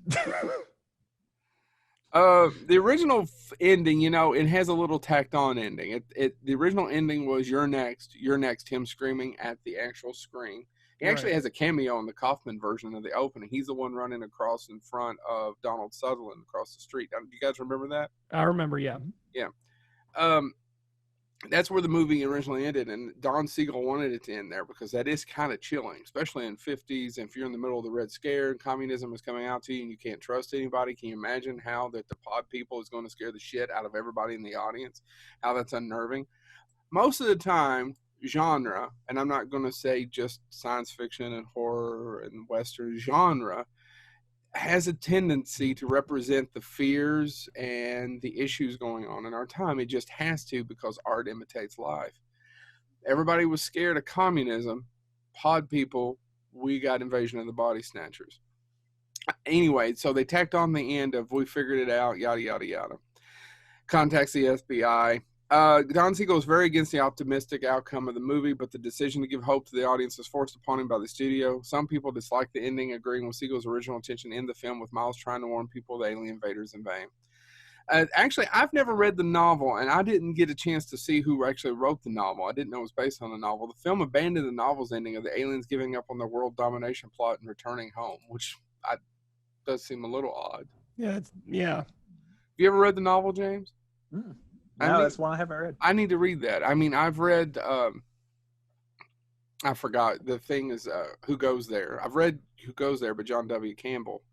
Speaker 2: The original ending, it has a little tacked on ending. The original ending was "You're next, you're next." Him screaming at the actual screen. He actually has a cameo in the Kaufman version of the opening. He's the one running across in front of Donald Sutherland across the street. Do you guys remember that?
Speaker 3: I remember, yeah.
Speaker 2: Yeah. That's where the movie originally ended, and Don Siegel wanted it to end there because that is kind of chilling, especially in 50s. If you're in the middle of the Red Scare and communism is coming out to you and you can't trust anybody, can you imagine how that the pod people is going to scare the shit out of everybody in the audience? How that's unnerving. Most of the time, genre, and I'm not going to say just science fiction and horror and Western, genre has a tendency to represent the fears and the issues going on in our time. It just has to, because art imitates life. Everybody was scared of communism. Pod people, we got Invasion of the Body Snatchers. Anyway, so they tacked on the end of "we figured it out," yada yada yada. Contacts the FBI. Don Siegel is very against the optimistic outcome of the movie, but the decision to give hope to the audience was forced upon him by the studio. Some people dislike the ending, agreeing with Siegel's original intention in the film, with Miles trying to warn people of the alien invaders in vain. Actually, I've never read the novel, and I didn't get a chance to see who actually wrote the novel. I didn't know it was based on the novel. The film abandoned the novel's ending of the aliens giving up on their world domination plot and returning home, which does seem a little odd.
Speaker 3: Yeah, yeah.
Speaker 2: Have you ever read the novel, James?
Speaker 1: No, that's one I haven't read.
Speaker 2: I need to read that. I mean, I've read, I forgot. The thing is, Who Goes There? I've read Who Goes There by John W. Campbell,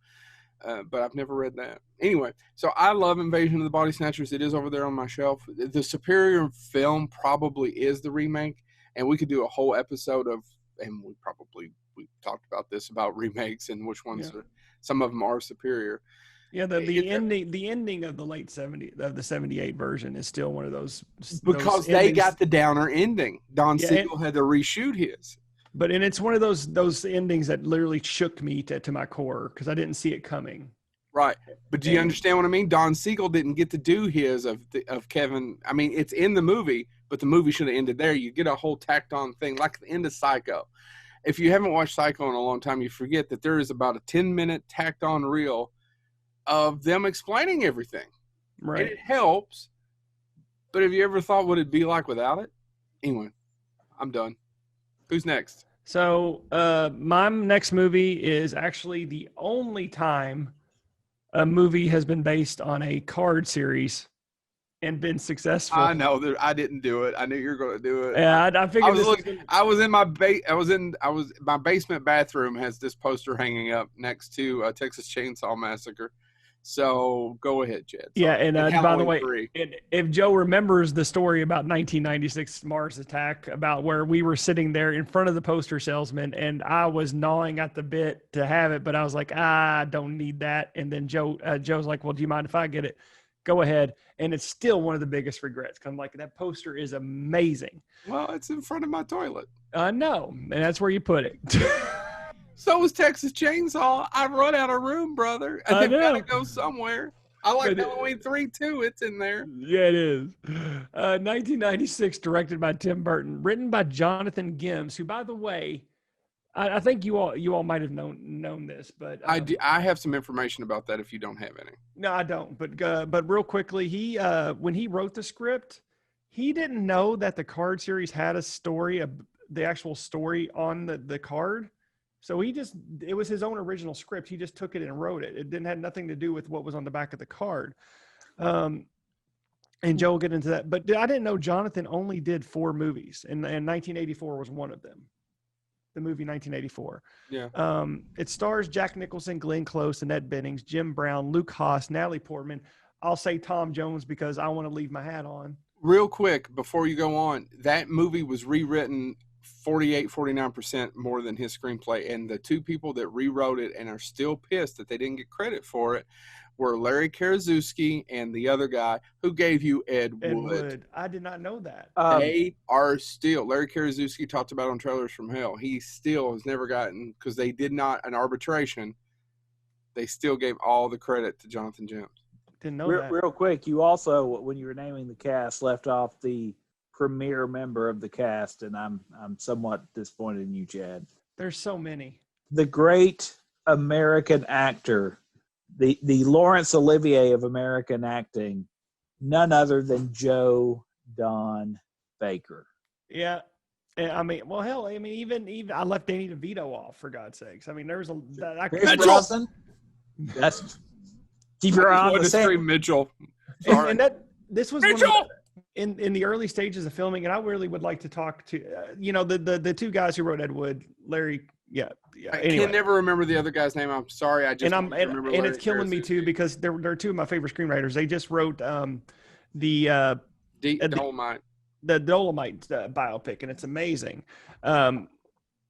Speaker 2: but I've never read that. Anyway, so I love Invasion of the Body Snatchers. It is over there on my shelf. The superior film probably is the remake, and we could do a whole episode of, and we talked about this, about remakes and which ones are, some of them are superior.
Speaker 3: Yeah, the ending of the late 70s, of the 78 version is still one of those.
Speaker 2: Because they got the downer ending. Don Siegel had to reshoot his.
Speaker 3: And it's one of those endings that literally shook me to my core because I didn't see it coming.
Speaker 2: Right. But do you understand what I mean? Don Siegel didn't get to do his of Kevin. I mean, it's in the movie, but the movie should have ended there. You get a whole tacked on thing like the end of Psycho. If you haven't watched Psycho in a long time, you forget that there is about a 10-minute tacked on reel of them explaining everything.
Speaker 3: Right.
Speaker 2: And it helps. But have you ever thought what it'd be like without it? Anyway, I'm done. Who's next?
Speaker 3: So my next movie is actually the only time a movie has been based on a card series and been successful.
Speaker 2: I know that I didn't do it. I knew you were going to do it.
Speaker 3: Yeah, I figured
Speaker 2: my basement bathroom has this poster hanging up next to Texas Chainsaw Massacre. So go ahead, Chad.
Speaker 3: Yeah, and by the way, if Joe remembers the story about 1996 Mars Attack, about where we were sitting there in front of the poster salesman, and I was gnawing at the bit to have it, but I was like, I don't need that. And then Joe's like, well, do you mind if I get it? Go ahead. And it's still one of the biggest regrets. I'm like, that poster is amazing.
Speaker 2: Well, it's in front of my toilet.
Speaker 3: No, and that's where you put it.
Speaker 2: So was Texas Chainsaw. I run out of room, brother. I've got to go somewhere. I like Halloween 3 too. It's in there.
Speaker 3: Yeah, it is. 1996, directed by Tim Burton, written by Jonathan Gibbs, who, by the way, I think you all might have known this, but
Speaker 2: I have some information about that if you don't have any.
Speaker 3: No, I don't. But real quickly, he when he wrote the script, he didn't know that the card series had a story, the actual story on the card. So it was his own original script. He just took it and wrote it. It didn't have nothing to do with what was on the back of the card. And Joe will get into that. But I didn't know Jonathan only did 4 movies, and 1984 was one of them. The movie 1984.
Speaker 2: Yeah.
Speaker 3: It stars Jack Nicholson, Glenn Close, Annette Bening, Jim Brown, Luke Haas, Natalie Portman. I'll say Tom Jones because I want to leave my hat on.
Speaker 2: Real quick, before you go on, that movie was rewritten 49% more than his screenplay, and the 2 people that rewrote it and are still pissed that they didn't get credit for it were Larry Karaszewski and the other guy who gave you Ed Wood.
Speaker 3: I did not know that.
Speaker 2: They are still, Larry Karaszewski talked about on Trailers from Hell, he still has never gotten, because they did not, an arbitration, they still gave all the credit to Jonathan Gems.
Speaker 3: Didn't know that.
Speaker 1: Real quick, you also, when you were naming the cast, left off the premier member of the cast, and I'm somewhat disappointed in you, Chad.
Speaker 3: There's so many.
Speaker 1: The great American actor, the Laurence Olivier of American acting, none other than Joe Don Baker.
Speaker 3: Yeah. I mean, well, hell, I mean, even I left Danny DeVito off, for God's sakes. I mean, there's
Speaker 1: Brosnan. That's keep your eye on the same.
Speaker 2: Mitchell.
Speaker 3: And this was
Speaker 2: Mitchell.
Speaker 3: In the early stages of filming, and I really would like to talk to the 2 guys who wrote Ed Wood, Larry. Yeah.
Speaker 2: I can never remember the other guy's name. I'm sorry. I just
Speaker 3: remember. And it's killing me too because they're 2 of my favorite screenwriters. They just wrote the
Speaker 2: Dolomite
Speaker 3: biopic, and it's amazing.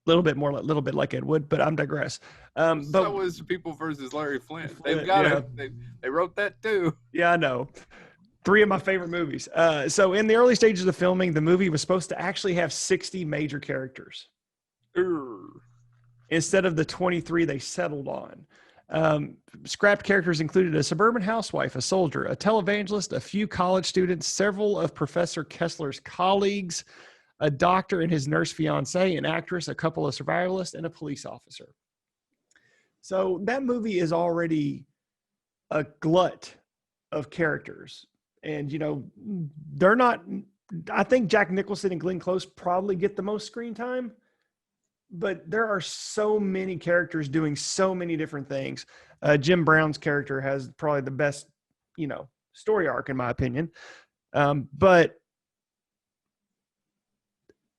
Speaker 3: Little bit like Ed Wood, but I'm digress. But
Speaker 2: so was People versus Larry Flint. They've got it. They wrote that too.
Speaker 3: Yeah, I know. 3 of my favorite movies. So in the early stages of filming, the movie was supposed to actually have 60 major characters instead of the 23 they settled on. Scrapped characters included a suburban housewife, a soldier, a televangelist, a few college students, several of Professor Kessler's colleagues, a doctor and his nurse fiancée, an actress, a couple of survivalists, and a police officer. So that movie is already a glut of characters. And, you know, they're not, I think Jack Nicholson and Glenn Close probably get the most screen time, but there are so many characters doing so many different things. Jim Brown's character has probably the best, you know, story arc in my opinion.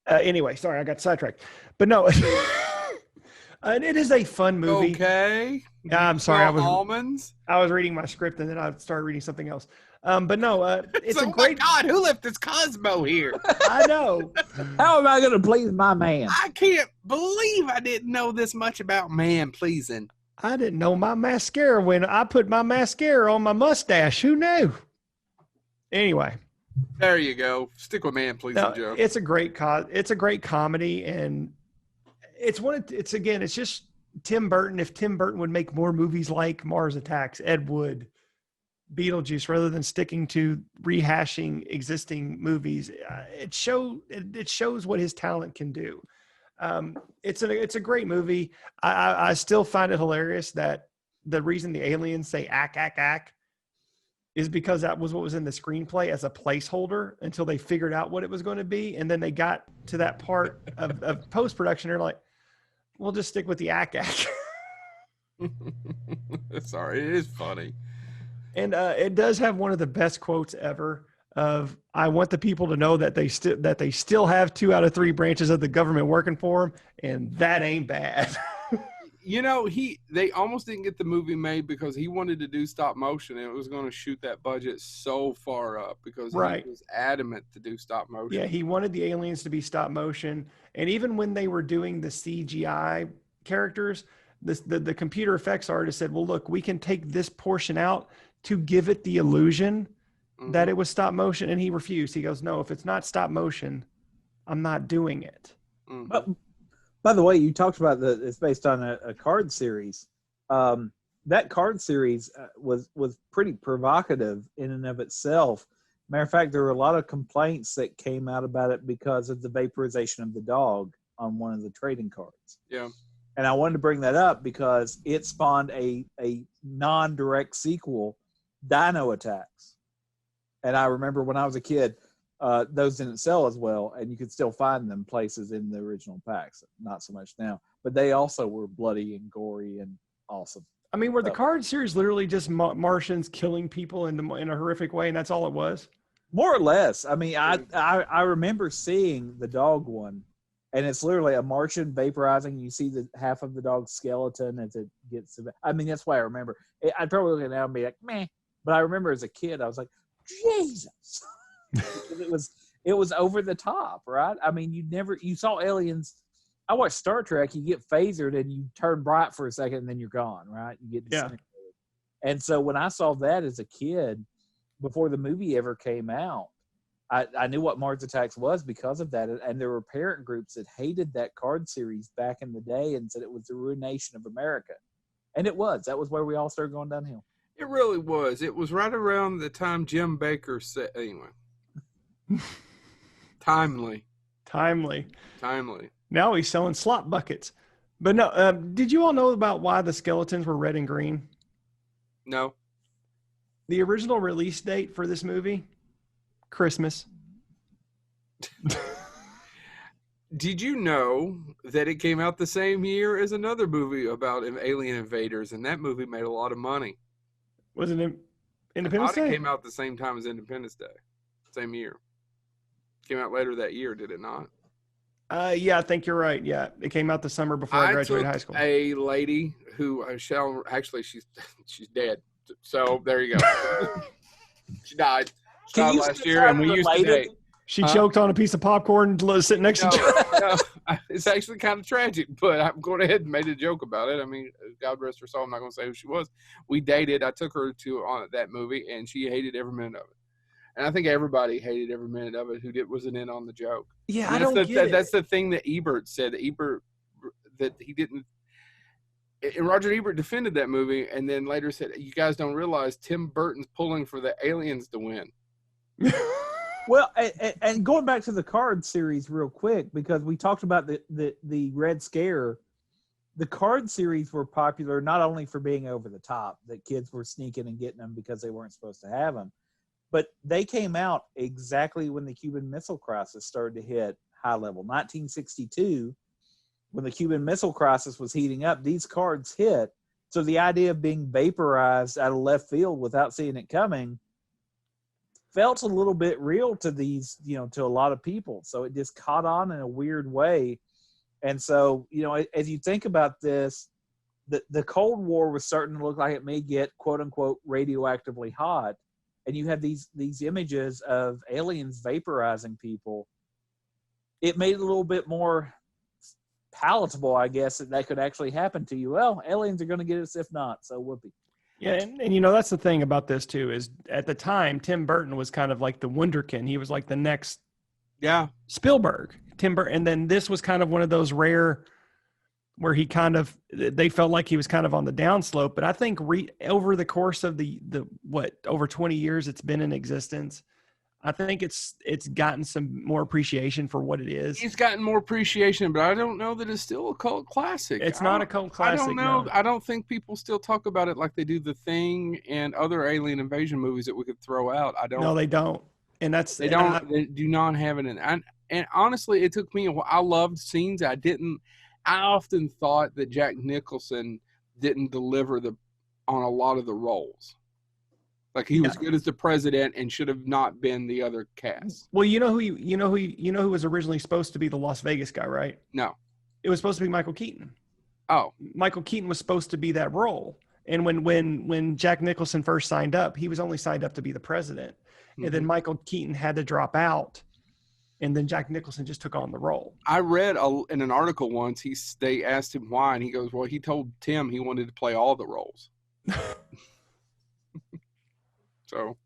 Speaker 3: Anyway, sorry, I got sidetracked. But no, it is a fun movie.
Speaker 2: Okay.
Speaker 3: I'm sorry.
Speaker 2: Almonds.
Speaker 3: I was reading my script and then I started reading something else. But no, it's
Speaker 2: so,
Speaker 3: a great.
Speaker 2: Oh my God, who left this Cosmo here?
Speaker 3: I know.
Speaker 1: How am I going to please my man?
Speaker 2: I can't believe I didn't know this much about man pleasing.
Speaker 3: I didn't know my mascara when I put my mascara on my mustache. Who knew? Anyway.
Speaker 2: There you go. Stick with man pleasing, Joe.
Speaker 3: It's a great comedy, and it's just Tim Burton. If Tim Burton would make more movies like Mars Attacks, Ed Wood, Beetlejuice, rather than sticking to rehashing existing movies, it shows what his talent can do. It's a great movie. I still find it hilarious that the reason the aliens say "ack ack ack" is because that was what was in the screenplay as a placeholder until they figured out what it was going to be, and then they got to that part of post production. They're like, "We'll just stick with the ack ack."
Speaker 2: Sorry, it is funny.
Speaker 3: And it does have one of the best quotes ever of, "I want the people to know that they still have 2 out of 3 branches of the government working for them, and that ain't bad."
Speaker 2: You know, they almost didn't get the movie made because he wanted to do stop motion, and it was going to shoot that budget so far up because he was adamant to do stop motion.
Speaker 3: Yeah, he wanted the aliens to be stop motion, and even when they were doing the CGI characters, the computer effects artist said, "Well, look, we can take this portion out to give it the illusion that it was stop motion," and he refused. He goes, "No, if it's not stop motion, I'm not doing it."
Speaker 1: Mm-hmm. By the way, you talked about it's based on a card series. That card series was pretty provocative in and of itself. Matter of fact, there were a lot of complaints that came out about it because of the vaporization of the dog on one of the trading cards.
Speaker 2: Yeah.
Speaker 1: And I wanted to bring that up because it spawned a non-direct sequel, Dino Attacks. And I remember when I was a kid, those didn't sell as well, and you could still find them places in the original packs. Not so much now, but they also were bloody and gory and awesome.
Speaker 3: I mean, were the card series literally just Martians killing people in a horrific way, and that's all it was?
Speaker 1: More or less. I mean, I remember seeing the dog one, and it's literally a Martian vaporizing. You see the half of the dog's skeleton as it gets. I mean, that's why I remember. I'd probably look at it now and be like, meh. But I remember as a kid, I was like, Jesus. It was over the top, right? I mean, you saw aliens. I watched Star Trek. You get phasered and you turn bright for a second, and then you're gone, right? You get disintegrated. And so when I saw that as a kid, before the movie ever came out, I knew what Mars Attacks was because of that. And there were parent groups that hated that card series back in the day and said it was the ruination of America, and it was. That was where we all started going downhill.
Speaker 2: It really was. It was right around the time Jim Baker said. Anyway. Timely.
Speaker 3: Now he's selling slop buckets. But no, did you all know about why the skeletons were red and green?
Speaker 2: No.
Speaker 3: The original release date for this movie, Christmas.
Speaker 2: Did you know that it came out the same year as another movie about alien invaders, and that movie made a lot of money?
Speaker 3: Was it Independence Day?
Speaker 2: It came out the same time as Independence Day. Same year. Came out later that year, did it not?
Speaker 3: Yeah, I think you're right. Yeah, it came out the summer before I graduated high school.
Speaker 2: A lady who she's dead. So there you go. She died. She died last year, and we used to date.
Speaker 3: She choked on a piece of popcorn sitting next to you.
Speaker 2: No, it's actually kind of tragic, but I'm going ahead and made a joke about it. I mean, God rest her soul. I'm not going to say who she was. We dated. I took her on that movie, and she hated every minute of it. And I think everybody hated every minute of it who wasn't in on the joke.
Speaker 3: Yeah, I don't get it.
Speaker 2: That's the thing that Ebert said. That he didn't. And Roger Ebert defended that movie, and then later said, "You guys don't realize Tim Burton's pulling for the aliens to win."
Speaker 1: Well, and going back to the card series real quick, because we talked about the Red Scare, the card series were popular not only for being over the top, that kids were sneaking and getting them because they weren't supposed to have them, but they came out exactly when the Cuban Missile Crisis started to hit high level. 1962, when the Cuban Missile Crisis was heating up, these cards hit. So the idea of being vaporized out of left field without seeing it coming felt a little bit real to these, to a lot of people. So it just caught on in a weird way. And so, as you think about this, the Cold War was starting to look like it may get quote unquote radioactively hot. And you have these images of aliens vaporizing people. It made it a little bit more palatable, I guess, that could actually happen to you. Well, aliens are going to get us if not, so whoopee.
Speaker 3: Yeah, and that's the thing about this too, is at the time Tim Burton was kind of like the wunderkind. He was like the next Spielberg. Tim Burton, and then this was kind of one of those rare where they felt like he was kind of on the downslope. But I think over the course of the over 20 years it's been in existence, I think it's gotten some more appreciation for what it is.
Speaker 2: He's gotten more appreciation, but I don't know that it's still a cult classic.
Speaker 3: It's not a cult classic.
Speaker 2: I don't know.
Speaker 3: No.
Speaker 2: I don't think people still talk about it like they do The Thing and other alien invasion movies that we could throw out. I don't.
Speaker 3: No, they don't. And that's
Speaker 2: they don't. They do not have it. And honestly, it took me a while. I loved scenes. I often thought that Jack Nicholson didn't deliver on a lot of the roles. Like he was good as the president and should have not been the other cast.
Speaker 3: Well, who was originally supposed to be the Las Vegas guy, right?
Speaker 2: No.
Speaker 3: It was supposed to be Michael Keaton.
Speaker 2: Oh.
Speaker 3: Michael Keaton was supposed to be that role. And when Jack Nicholson first signed up, he was only signed up to be the president. Mm-hmm. And then Michael Keaton had to drop out. And then Jack Nicholson just took on the role. I
Speaker 2: read in an article once, they asked him why, and he goes, well, he told Tim he wanted to play all the roles. So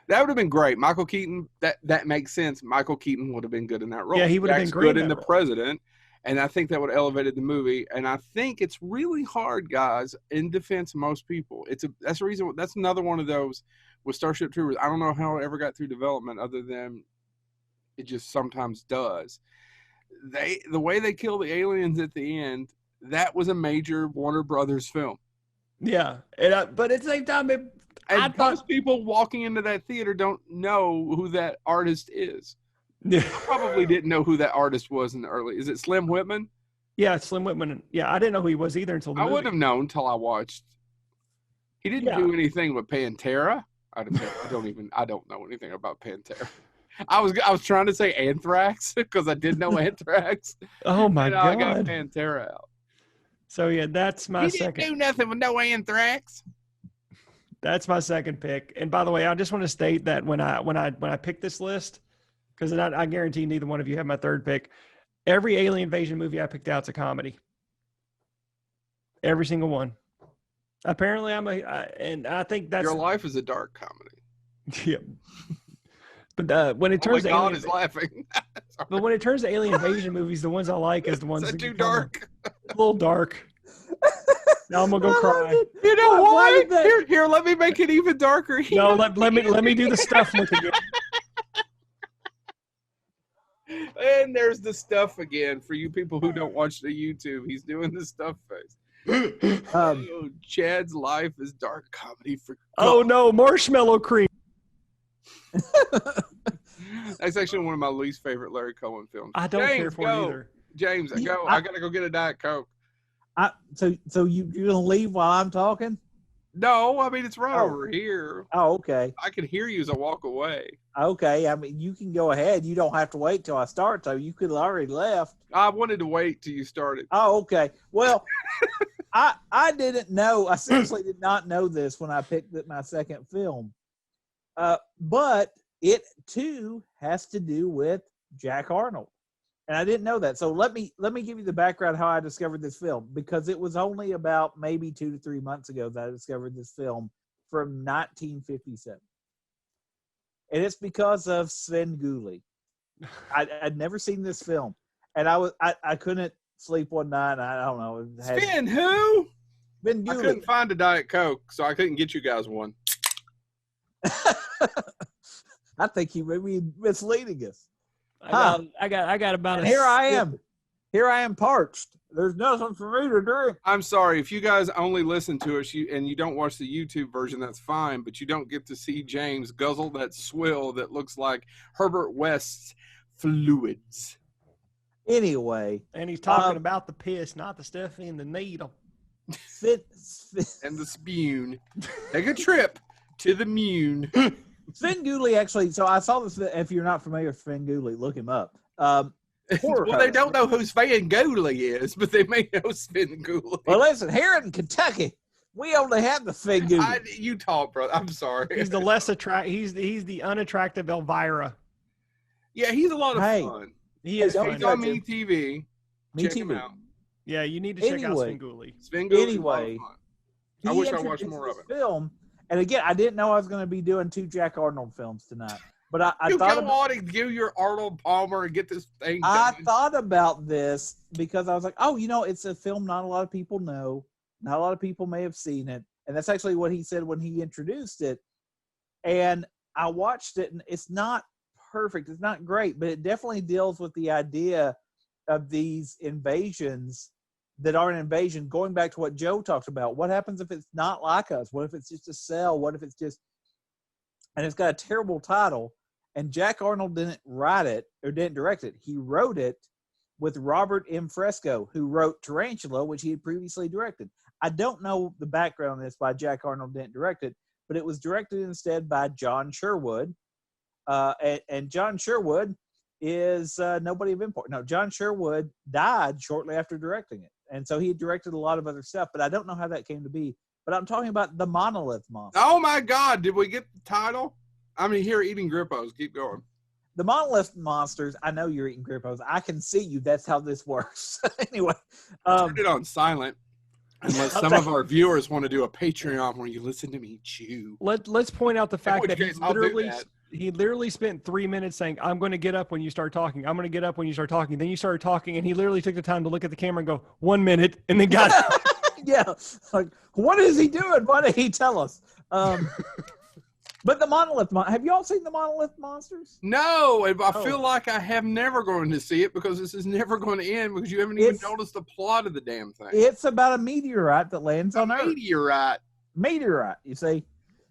Speaker 2: that would have been great. Michael Keaton, that makes sense. Michael Keaton would have been good in that role.
Speaker 3: Yeah, he would have been great
Speaker 2: good in the president. And I think that would have elevated the movie. And I think it's really hard, guys, in defense of most people. That's the reason. That's another one of those with Starship Troopers. I don't know how it ever got through development other than it just sometimes does. The way they kill the aliens at the end, that was a major Warner Brothers film.
Speaker 3: Yeah. But at the same time,
Speaker 2: most people walking into that theater don't know who that artist is. I probably didn't know who that artist was in the early. Is it Slim Whitman?
Speaker 3: Yeah, Slim Whitman. Yeah, I didn't know who he was either until the movie.
Speaker 2: I wouldn't have known until I watched. He didn't do anything with Pantera. I don't know anything about Pantera. I was trying to say Anthrax because I did know Anthrax.
Speaker 3: Oh my God!
Speaker 2: I got Pantera out.
Speaker 3: So yeah, that's my second.
Speaker 2: He didn't do nothing with no Anthrax.
Speaker 3: That's my second pick. And by the way, I just want to state that when I picked this list, because I guarantee neither one of you have my third pick. Every alien invasion movie I picked out is a comedy. Every single one. Apparently, and I think that's
Speaker 2: your life is a dark comedy.
Speaker 3: Yeah. But when it turns
Speaker 2: to God is laughing.
Speaker 3: But when it turns to alien invasion movies, the ones I like is the ones that
Speaker 2: too dark.
Speaker 3: A little dark. Now I'm gonna go cry.
Speaker 2: You know what? Here, let me make it even darker.
Speaker 3: No, let me do the stuff look again.
Speaker 2: And there's the stuff again for you people who don't watch the YouTube. He's doing the stuff face. Chad's life is dark comedy for.
Speaker 3: Oh no, marshmallow cream.
Speaker 2: That's actually one of my least favorite Larry Cohen films.
Speaker 3: I don't care for it either.
Speaker 2: James, go. I gotta go get a Diet Coke.
Speaker 1: So you're gonna leave while I'm talking?
Speaker 2: No, I mean it's right over here.
Speaker 1: Oh, okay.
Speaker 2: I can hear you as I walk away.
Speaker 1: Okay, I mean you can go ahead. You don't have to wait till I start. So you could have already left.
Speaker 2: I wanted to wait till you started.
Speaker 1: Oh, okay. Well, I didn't know. I seriously did not know this when I picked my second film. But it too has to do with Jack Arnold. And I didn't know that. So let me give you the background how I discovered this film, because it was only about maybe 2 to 3 months ago that I discovered this film from 1957. And it's because of Sven Gulli. I'd never seen this film. And I couldn't sleep one night. And I don't know.
Speaker 2: Spin who?
Speaker 1: Ben
Speaker 2: I
Speaker 1: Guley.
Speaker 2: couldn't find a Diet Coke, so I couldn't get you guys one.
Speaker 1: I think he may be misleading us.
Speaker 3: I got about
Speaker 1: And
Speaker 3: a
Speaker 1: here I
Speaker 3: sip.
Speaker 1: am. Here I am parched. There's nothing for me to drink.
Speaker 2: I'm sorry if you guys only listen to us and you don't watch the YouTube version. That's fine, but you don't get to see James guzzle that swill that looks like Herbert West's fluids.
Speaker 1: Anyway,
Speaker 3: And he's talking about the piss, not the stuff in the needle.
Speaker 2: And the spoon. Take a trip to the moon.
Speaker 1: Sven Gulli actually. So I saw this. If you're not familiar with Sven Gulli, look him up.
Speaker 2: Well, they don't know who Sven Gulli is, but they may know Sven Gulli.
Speaker 1: Well, listen, here in Kentucky, we only have the Sven Gulli.
Speaker 2: You talk, bro. I'm sorry.
Speaker 3: He's the less He's the unattractive Elvira.
Speaker 2: Yeah, he's a lot of fun.
Speaker 3: He is.
Speaker 1: Don't
Speaker 2: He's
Speaker 3: Funny.
Speaker 2: on Me TV. Check him out.
Speaker 3: Yeah, you need to check out
Speaker 1: Anyway.
Speaker 3: Sven Gulli.
Speaker 2: Sven Gulli's
Speaker 1: Anyway,
Speaker 2: a lot of fun. I wish I watched
Speaker 1: introduced
Speaker 2: more of
Speaker 1: this
Speaker 2: it.
Speaker 1: Film, and again, I didn't know I was going to be doing 2 Jack Arnold films tonight. But I
Speaker 2: You
Speaker 1: thought
Speaker 2: go
Speaker 1: about,
Speaker 2: on and do your Arnold Palmer and get this thing
Speaker 1: I
Speaker 2: done.
Speaker 1: thought about this because I was like, oh, it's a film not a lot of people know. Not a lot of people may have seen it. And that's actually what he said when he introduced it. And I watched it, and it's not perfect. It's not great, but it definitely deals with the idea of these invasions that are an invasion, going back to what Joe talked about. What happens if it's not like us? What if it's just a cell? What if it's just... And it's got a terrible title. And Jack Arnold didn't write it or didn't direct it. He wrote it with Robert M. Fresco, who wrote Tarantula, which he had previously directed. I don't know the background on this, why Jack Arnold didn't direct it, but it was directed instead by John Sherwood. And John Sherwood is nobody of import. No, John Sherwood died shortly after directing it. And so he had directed a lot of other stuff, but I don't know how that came to be. But I'm talking about the Monolith Monster.
Speaker 2: Oh my God! Did we get the title? I'm here eating Grippos. Keep going.
Speaker 1: The Monolith Monsters. I know you're eating Grippos. I can see you. That's how this works. Anyway,
Speaker 2: Turn it on silent. Unless some of our viewers want to do a Patreon where you listen to me chew.
Speaker 3: Let's point out the fact
Speaker 2: which
Speaker 3: that
Speaker 2: case, I'll do that.
Speaker 3: he literally spent 3 minutes saying, "I'm going to get up when you start talking. I'm going to get up when you start talking." Then you started talking, and he literally took the time to look at the camera and go, 1 minute, and then got up.
Speaker 1: yeah. Like, what is he doing? Why did he tell us? But the Monolith, have you all seen the Monolith Monsters?
Speaker 2: No, and I feel like I have never going to see it because this is never going to end because you haven't even noticed the plot of the damn thing.
Speaker 1: It's about a meteorite that lands on Earth.
Speaker 2: Meteorite.
Speaker 1: You see?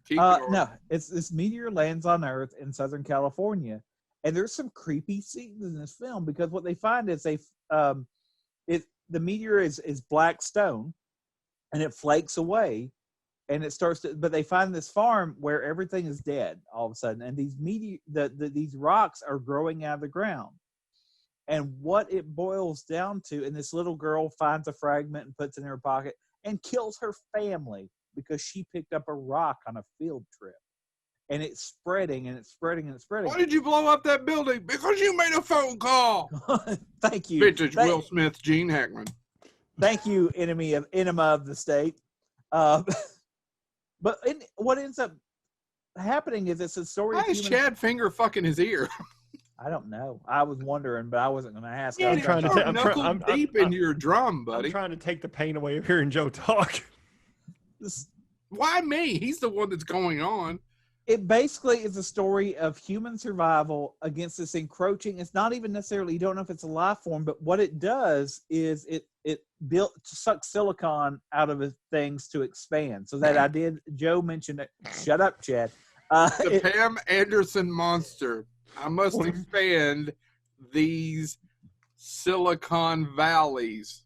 Speaker 2: Keep going.
Speaker 1: No, it's this meteor lands on Earth in Southern California, and there's some creepy scenes in this film because what they find is the meteor is black stone, and it flakes away, and it starts to. But they find this farm where everything is dead all of a sudden, and these these rocks are growing out of the ground, and what it boils down to, and this little girl finds a fragment and puts it in her pocket and kills her family because she picked up a rock on a field trip. And it's spreading and it's spreading and it's spreading.
Speaker 2: Why did you blow up that building? Because you made a phone call.
Speaker 1: Thank you.
Speaker 2: Vintage Will Smith, Gene Hackman.
Speaker 1: Thank you, enema of the state. But what ends up happening is it's a story.
Speaker 2: Why is Chad Finger fucking his ear?
Speaker 1: I don't know. I was wondering, but I wasn't going to ask.
Speaker 2: Yeah,
Speaker 1: I'm
Speaker 3: trying to
Speaker 2: I'm deep into your drum, buddy.
Speaker 3: I'm trying to take the pain away of hearing Joe talk.
Speaker 2: Why me? He's the one that's going on.
Speaker 1: It basically is a story of human survival against this encroaching. It's not even necessarily, you don't know if it's a life form, but what it does is it sucks silicon out of things to expand. So that idea, Joe mentioned it. Shut up, Chad.
Speaker 2: The Pam Anderson monster. I must expand these silicon valleys.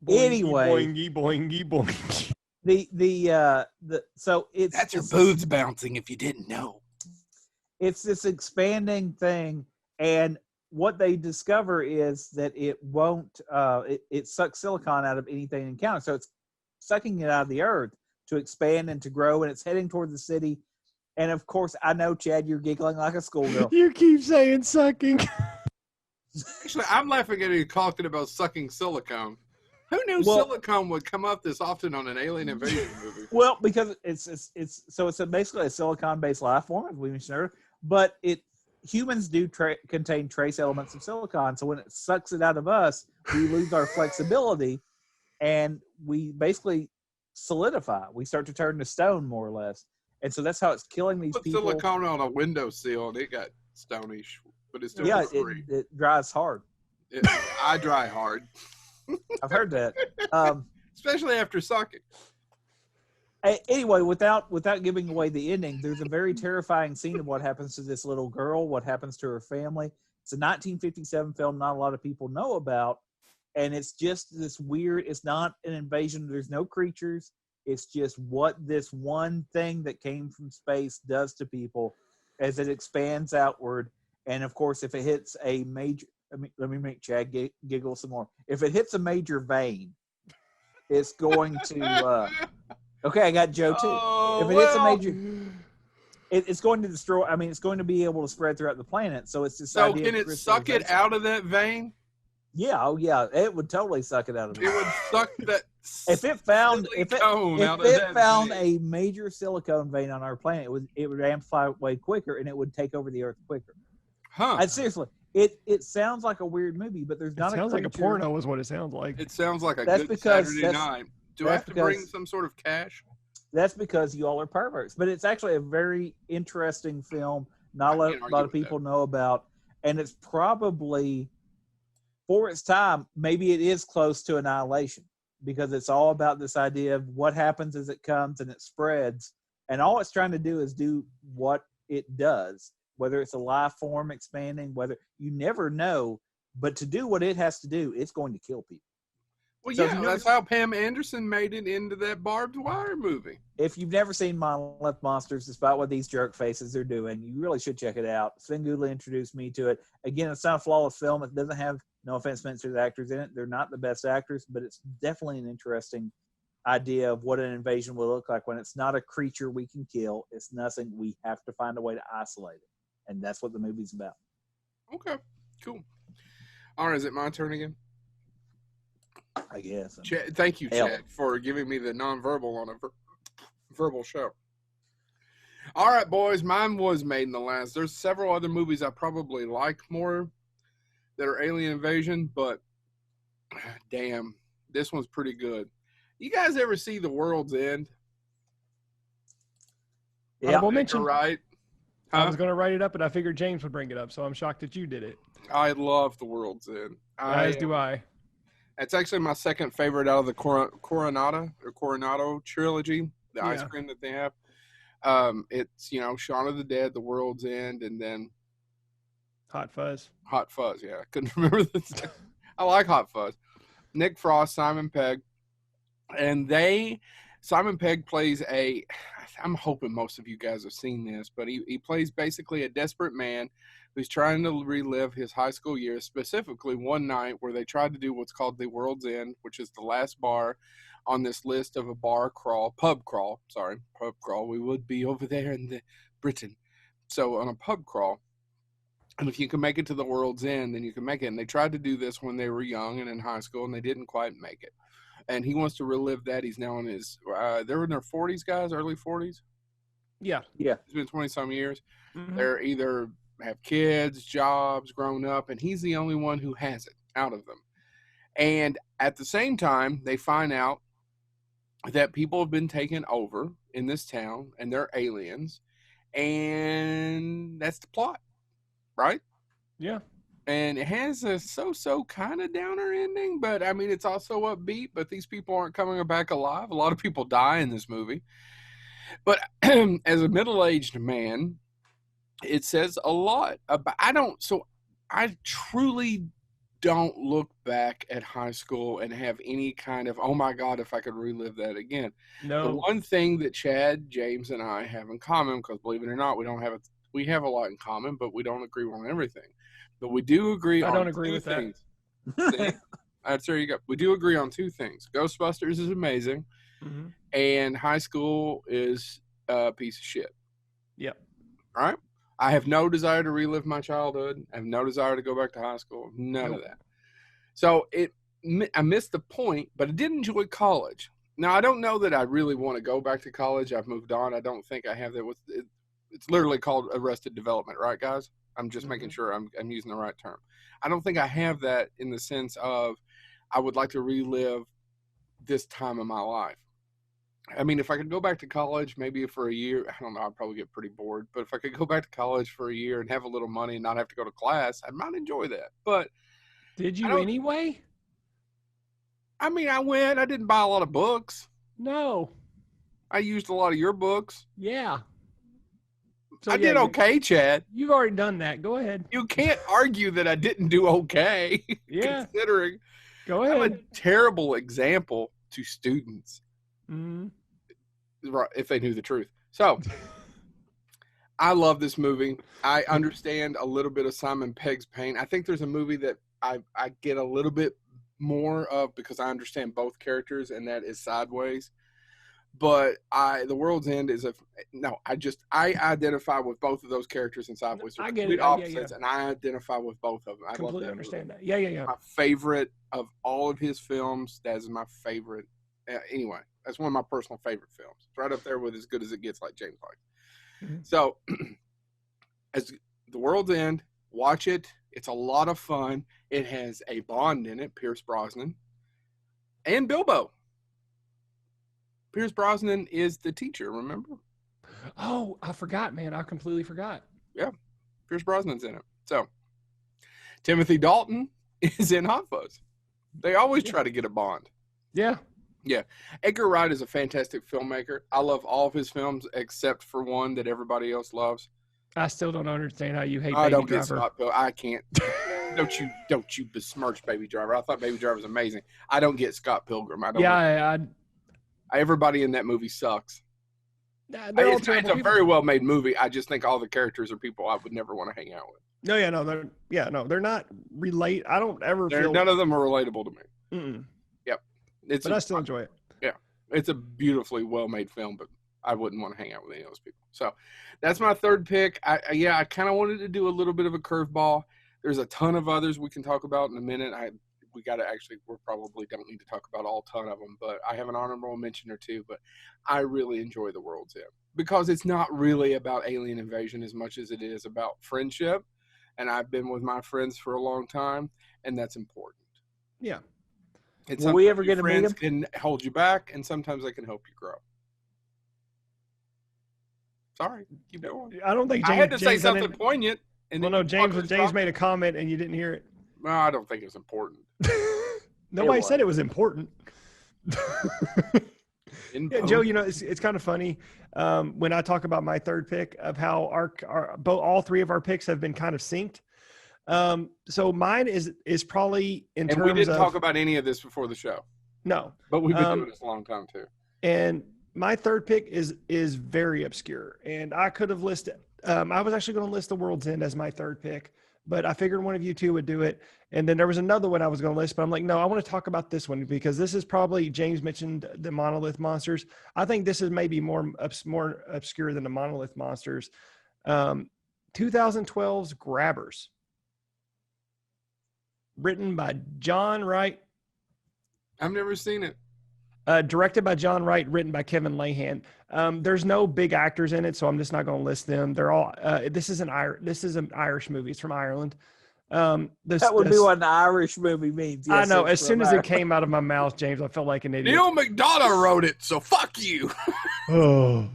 Speaker 1: Anyway.
Speaker 3: Boingy, boingy, boingy.
Speaker 1: So it's
Speaker 2: That's your boobs bouncing if you didn't know.
Speaker 1: It's this expanding thing, and what they discover is that it won't it sucks silicon out of anything it encounters. So it's sucking it out of the earth to expand and to grow, and it's heading toward the city. And of course, I know, Chad, you're giggling like a schoolgirl.
Speaker 3: You keep saying sucking.
Speaker 2: Actually, I'm laughing at you talking about sucking silicone. Who knew silicone would come up this often on an alien invasion movie?
Speaker 1: Well, because it's basically a silicon-based life form, as we mentioned earlier, but humans do contain trace elements of silicon. So when it sucks it out of us, we lose our flexibility, and we basically solidify. We start to turn to stone, more or less. And so that's how it's killing these
Speaker 2: Put
Speaker 1: people.
Speaker 2: silicone on a windowsill and it got stonish, but it's still
Speaker 1: Yeah,
Speaker 2: free.
Speaker 1: it dries hard.
Speaker 2: I dry hard,
Speaker 1: I've heard that.
Speaker 2: especially after sucking.
Speaker 1: Anyway, without giving away the ending, there's a very terrifying scene of what happens to this little girl, what happens to her family. It's a 1957 film not a lot of people know about, and it's just this weird, it's not an invasion, there's no creatures, it's just what this one thing that came from space does to people as it expands outward. And of course, if it hits a major, let me make Chad giggle some more. If it hits a major vein, it's going to... Okay, I got Joe too.
Speaker 2: Oh,
Speaker 1: if it hits a major, it's going to destroy. I mean, it's going to be able to spread throughout the planet. So it's this idea.
Speaker 2: So can it suck it out of that vein?
Speaker 1: Yeah, oh yeah, it would totally suck it out of it.
Speaker 2: It would suck that.
Speaker 1: If it found
Speaker 2: vein.
Speaker 1: a major silicone vein on our planet, it would amplify way quicker, and it would take over the Earth quicker.
Speaker 2: Huh?
Speaker 1: And seriously, it sounds like a weird movie, but there's not.
Speaker 3: It sounds like a porno, is what it sounds like.
Speaker 2: It sounds like a
Speaker 1: That's
Speaker 2: good
Speaker 1: because
Speaker 2: Saturday night. Do I have to bring some sort of cash?
Speaker 1: That's because you all are perverts. But it's actually a very interesting film. Not a lot of people know about. And it's probably, for its time, maybe it is close to Annihilation. Because it's all about this idea of what happens as it comes and it spreads. And all it's trying to do is do what it does. Whether it's a life form expanding, whether you never know. But to do what it has to do, it's going to kill people.
Speaker 2: Well, yeah, that's how Pam Anderson made it into that barbed wire movie.
Speaker 1: If you've never seen Monolith Monsters, despite what these jerk faces are doing, you really should check it out. Sven Gudla introduced me to it. Again, it's not a flawless film. It doesn't have, no offense meant to the actors in it. They're not the best actors, but it's definitely an interesting idea of what an invasion will look like when it's not a creature we can kill. It's nothing. We have to find a way to isolate it. And that's what the movie's about.
Speaker 2: Okay, cool. All right, is it my turn again?
Speaker 1: I guess.
Speaker 2: Thank you, Chad, for giving me the nonverbal on a verbal show. All right, boys, mine was Made in the Last. There's several other movies I probably like more that are alien invasion, but damn, this one's pretty good. You guys ever see The World's End?
Speaker 3: Yeah, we'll mention.
Speaker 2: Right.
Speaker 3: Huh? I was going to write it up, but I figured James would bring it up, so I'm shocked that you did it.
Speaker 2: I love The World's End.
Speaker 3: As do I.
Speaker 2: It's actually my second favorite out of the Coronado trilogy, the ice cream that they have. It's, Shaun of the Dead, The World's End, and then
Speaker 3: Hot Fuzz.
Speaker 2: Hot Fuzz, yeah. I couldn't remember this. I like Hot Fuzz. Nick Frost, Simon Pegg. And Simon Pegg plays I'm hoping most of you guys have seen this, but he plays basically a desperate man who's trying to relive his high school years, specifically one night where they tried to do what's called the World's End, which is the last bar on this list of a pub crawl. We would be over there in Britain. So on a pub crawl, and if you can make it to the World's End, then you can make it. And they tried to do this when they were young and in high school, and they didn't quite make it. And he wants to relive that. He's now in his, they're in their 40s, guys, early 40s.
Speaker 3: Yeah.
Speaker 2: It's been 20-some years.
Speaker 3: Mm-hmm.
Speaker 2: They're either have kids, jobs, grown up, and he's the only one who has it out of them. And at the same time, they find out that people have been taken over in this town, and they're aliens. And that's the plot, right?
Speaker 3: Yeah.
Speaker 2: And it has a so-so kind of downer ending, but I mean, it's also upbeat, but these people aren't coming back alive. A lot of people die in this movie. But as a middle-aged man, it says a lot about, I truly don't look back at high school and have any kind of, oh my God, if I could relive that again.
Speaker 3: No.
Speaker 2: The one thing that Chad, James, and I have in common, because believe it or not, we have a lot in common, but we don't agree on everything. But we do agree on two things. I don't agree with that. See? There you go. We do agree on two things. Ghostbusters is amazing,
Speaker 3: mm-hmm.
Speaker 2: and high school is a piece of shit.
Speaker 3: Yep.
Speaker 2: All right? I have no desire to relive my childhood. I have no desire to go back to high school. None of that. So I missed the point, but I did enjoy college. Now, I don't know that I really want to go back to college. I've moved on. I don't think I have that. It's literally called Arrested Development, right, guys? I'm just making sure I'm using the right term. I don't think I have that in the sense of I would like to relive this time of my life. I mean, if I could go back to college, maybe for a year, I don't know, I'd probably get pretty bored. But if I could go back to college for a year and have a little money and not have to go to class, I might enjoy that. But
Speaker 3: Did you anyway?
Speaker 2: I mean, I went. I didn't buy a lot of books.
Speaker 3: No.
Speaker 2: I used a lot of your books.
Speaker 3: Yeah. So,
Speaker 2: I did okay, Chad.
Speaker 3: You've already done that. Go ahead.
Speaker 2: You can't argue that I didn't do okay.
Speaker 3: Yeah.
Speaker 2: Considering
Speaker 3: Go ahead.
Speaker 2: I'm a terrible example to students.
Speaker 3: Mm-hmm.
Speaker 2: If they knew the truth. So, I love this movie. I understand a little bit of Simon Pegg's pain. I think there's a movie that I get a little bit more of because I understand both characters, and that is Sideways. But The World's End is I identify with both of those characters in Sideways.
Speaker 3: I get
Speaker 2: it.
Speaker 3: it.
Speaker 2: Opposites, and I identify with both of them. I
Speaker 3: completely
Speaker 2: love
Speaker 3: understand that.
Speaker 2: movie.
Speaker 3: Yeah.
Speaker 2: My favorite of all of his films. That is my favorite. Anyway, that's one of my personal favorite films. It's right up there with As Good as It Gets, like James likes. Mm-hmm. So, as The World's End, watch it. It's a lot of fun. It has a Bond in it, Pierce Brosnan, and Bilbo. Pierce Brosnan is the teacher, remember?
Speaker 3: Oh, I forgot, man. I completely forgot.
Speaker 2: Yeah, Pierce Brosnan's in it. So, Timothy Dalton is in Hot Fuzz. They always try to get a Bond.
Speaker 3: Yeah.
Speaker 2: Yeah. Edgar Wright is a fantastic filmmaker. I love all of his films except for one that everybody else loves.
Speaker 3: I still don't understand how you hate
Speaker 2: I
Speaker 3: Baby
Speaker 2: don't
Speaker 3: Driver.
Speaker 2: Get Scott Pilgrim. I can't. Don't you besmirch Baby Driver. I thought Baby Driver was amazing. I don't get Scott Pilgrim. Everybody in that movie sucks. It's a very well made movie. I just think all the characters are people I would never want to hang out with.
Speaker 3: They're not relate. I don't ever feel
Speaker 2: none of them are relatable to me.
Speaker 3: Mm-mm.
Speaker 2: Yep.
Speaker 3: But I still enjoy it.
Speaker 2: Yeah. It's a beautifully well made film, but I wouldn't want to hang out with any of those people. So that's my third pick. I kind of wanted to do a little bit of a curveball. There's a ton of others we can talk about in a minute. We probably don't need to talk about all ton of them, but I have an honorable mention or two. But I really enjoy The World's End because it's not really about alien invasion as much as it is about friendship. And I've been with my friends for a long time, and that's important.
Speaker 3: Yeah.
Speaker 2: Will we ever get to meet them? Can hold you back, and sometimes they can help you grow. Sorry, keep going.
Speaker 3: I don't think
Speaker 2: I had to say something poignant.
Speaker 3: James made a comment and you didn't hear it.
Speaker 2: Well, I don't think it's important.
Speaker 3: Nobody said it was important. Yeah, Joe, it's kind of funny when I talk about my third pick of how all three of our picks have been kind of synced. So mine is probably in terms of.
Speaker 2: And we didn't talk about any of this before the show.
Speaker 3: No,
Speaker 2: but we've been doing this a long time too.
Speaker 3: And my third pick is very obscure, and I could have listed. I was actually going to list The World's End as my third pick, but I figured one of you two would do it. And then there was another one I was going to list, but I'm like, no, I want to talk about this one because this is probably, James mentioned the Monolith monsters. I think this is maybe more obscure than the Monolith monsters. 2012's Grabbers, written by John Wright.
Speaker 2: I've never seen it.
Speaker 3: Directed by John Wright, written by Kevin Lahan. There's no big actors in it, so I'm just not going to list them. They're all. This is an Irish movie. It's from Ireland.
Speaker 1: That would be what an Irish movie means.
Speaker 3: Yes, I know. As soon as it came out of my mouth, James, I felt like an idiot.
Speaker 2: Neil McDonough wrote it, so fuck you.
Speaker 3: Oh,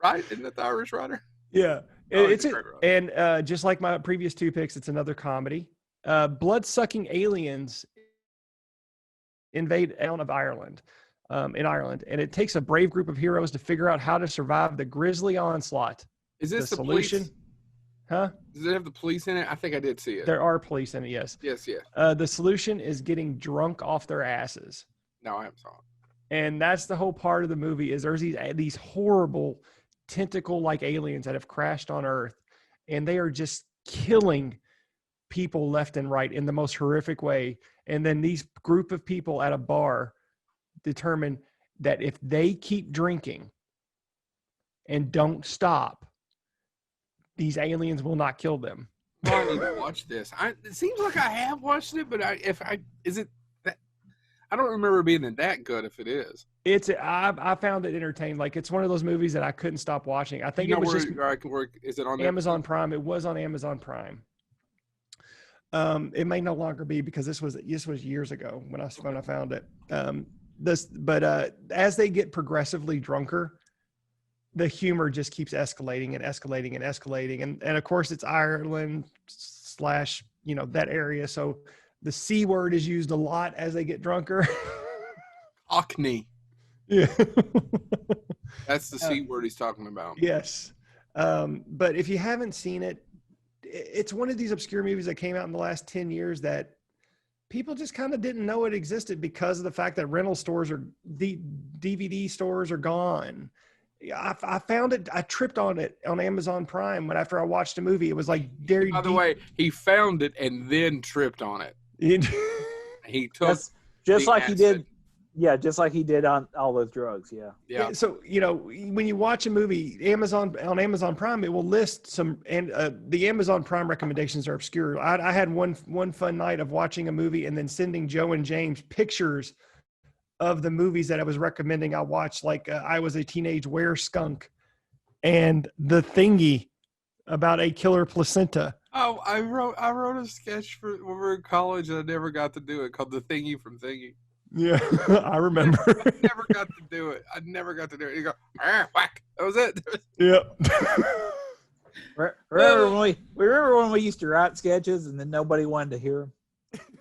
Speaker 2: right? Isn't that the Irish writer?
Speaker 3: Yeah, and just like my previous two picks, it's another comedy. Blood-sucking aliens invade town of Ireland, in Ireland, and it takes a brave group of heroes to figure out how to survive the grisly onslaught.
Speaker 2: Is this the
Speaker 3: solution?
Speaker 2: Police?
Speaker 3: Huh?
Speaker 2: Does it have the police in it? I think I did see it.
Speaker 3: There are police in it, yes.
Speaker 2: Yes.
Speaker 3: The solution is getting drunk off their asses.
Speaker 2: No, I haven't saw it.
Speaker 3: And that's the whole part of the movie is there's these horrible tentacle-like aliens that have crashed on Earth, and they are just killing people left and right in the most horrific way. And then these group of people at a bar determine that if they keep drinking and don't stop, these aliens will not kill them.
Speaker 2: Well, I need to watch this. It seems like I have watched it, but I don't remember it being that good. If it is,
Speaker 3: I found it entertaining. Like it's one of those movies that I couldn't stop watching. I think
Speaker 2: you know
Speaker 3: it was
Speaker 2: where,
Speaker 3: just
Speaker 2: where I can work. Is it on
Speaker 3: Amazon
Speaker 2: Netflix?
Speaker 3: Prime. It was on Amazon Prime. It may no longer be because this was years ago when I found it. As they get progressively drunker, the humor just keeps escalating and escalating and escalating. And of course it's Ireland / that area. So the C word is used a lot as they get drunker.
Speaker 2: Cockney.
Speaker 3: Yeah.
Speaker 2: That's the C word he's talking about.
Speaker 3: Yes. But if you haven't seen it, it's one of these obscure movies that came out in the last 10 years that people just kind of didn't know it existed because of the fact that rental stores DVD stores are gone. I found it. I tripped on it on Amazon Prime after I watched a movie. It was like
Speaker 2: By the way, he found it and then tripped on it. He took
Speaker 1: just like he did. Yeah, just like he did on all those drugs. Yeah.
Speaker 2: Yeah.
Speaker 3: So when you watch a movie, on Amazon Prime, it will list some, and the Amazon Prime recommendations are obscure. I had one fun night of watching a movie and then sending Joe and James pictures of the movies that I was recommending I watched, like I Was a Teenage Were-Skunk and The Thingy about a killer placenta.
Speaker 2: Oh, I wrote a sketch for when we were in college and I never got to do it, called The Thingy from Thingy.
Speaker 3: Yeah, I remember.
Speaker 2: I never got to do it. You go, whack. That was it.
Speaker 3: Yep.
Speaker 1: Remember when we used to write sketches and then nobody wanted to hear them?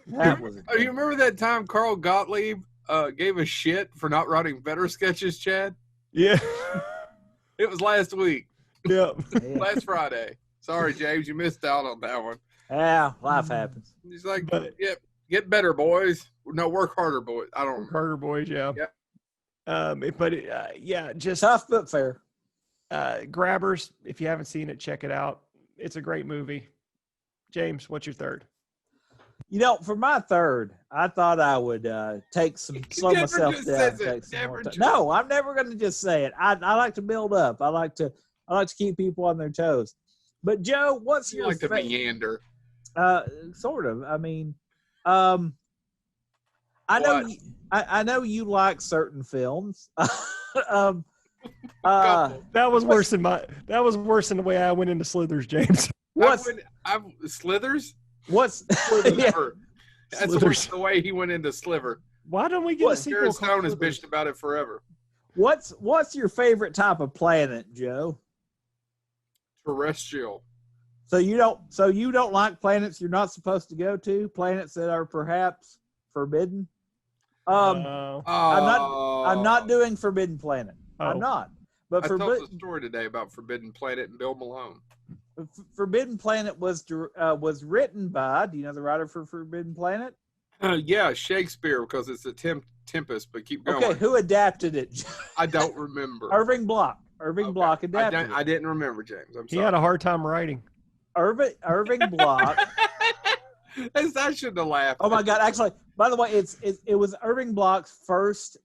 Speaker 1: That was.
Speaker 2: Oh, you remember that time Carl Gottlieb gave a shit for not writing better sketches, Chad?
Speaker 3: Yeah.
Speaker 2: It was last week.
Speaker 3: Yep.
Speaker 1: Yeah.
Speaker 2: Last Friday. Sorry, James, you missed out on that one.
Speaker 1: Yeah, life happens.
Speaker 2: He's like, get better, boys. No, work harder, boys. I don't remember.
Speaker 3: Carter Boys, yeah.
Speaker 2: Yep.
Speaker 3: Just
Speaker 1: Tough but fair.
Speaker 3: Grabbers. If you haven't seen it, check it out. It's a great movie. James, what's your third?
Speaker 1: For my third, I thought I would slow myself down. Take some more time. No, I'm never going to just say it. I like to build up. I like to keep people on their toes. But Joe, what's
Speaker 2: You
Speaker 1: your
Speaker 2: like to meander?
Speaker 1: Sort of. I mean, I know you like certain films.
Speaker 3: That was worse than the way I went into Slithers, James.
Speaker 2: Slithers?
Speaker 1: What's
Speaker 2: Sliver. That's
Speaker 3: Slithers.
Speaker 2: the way he went into Sliver.
Speaker 3: Why don't we get a sequel?
Speaker 2: Jared Stone has
Speaker 3: Slithers?
Speaker 2: bitched about it forever.
Speaker 1: What's your favorite type of planet, Joe?
Speaker 2: Terrestrial.
Speaker 1: So you don't like planets you're not supposed to go to, planets that are perhaps forbidden? I'm not doing Forbidden Planet. I'm not. But
Speaker 2: I told a story today about Forbidden Planet and Bill Malone.
Speaker 1: Forbidden Planet was written by, do you know the writer for Forbidden Planet?
Speaker 2: Yeah, Shakespeare, because it's a Tempest, but keep going.
Speaker 1: Okay, who adapted it?
Speaker 2: I don't remember.
Speaker 1: Irving Block. Block adapted it.
Speaker 2: I didn't remember, James. I'm sorry.
Speaker 3: He had a hard time writing.
Speaker 1: Irving Block.
Speaker 2: I shouldn't have laughed.
Speaker 1: Oh my God! Actually, by the way, it was Irving Block's first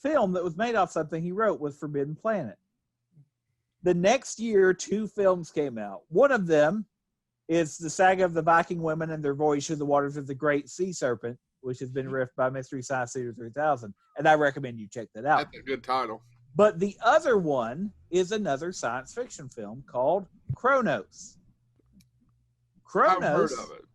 Speaker 1: film that was made off something he wrote was Forbidden Planet. The next year, 2 films came out. One of them is the saga of the Viking women and their voyage through the waters of the Great Sea Serpent, which has been riffed by Mystery Science Theater 3000, and I recommend you check that out.
Speaker 2: That's a good title.
Speaker 1: But the other one is another science fiction film called Kronos.
Speaker 2: I've heard of it.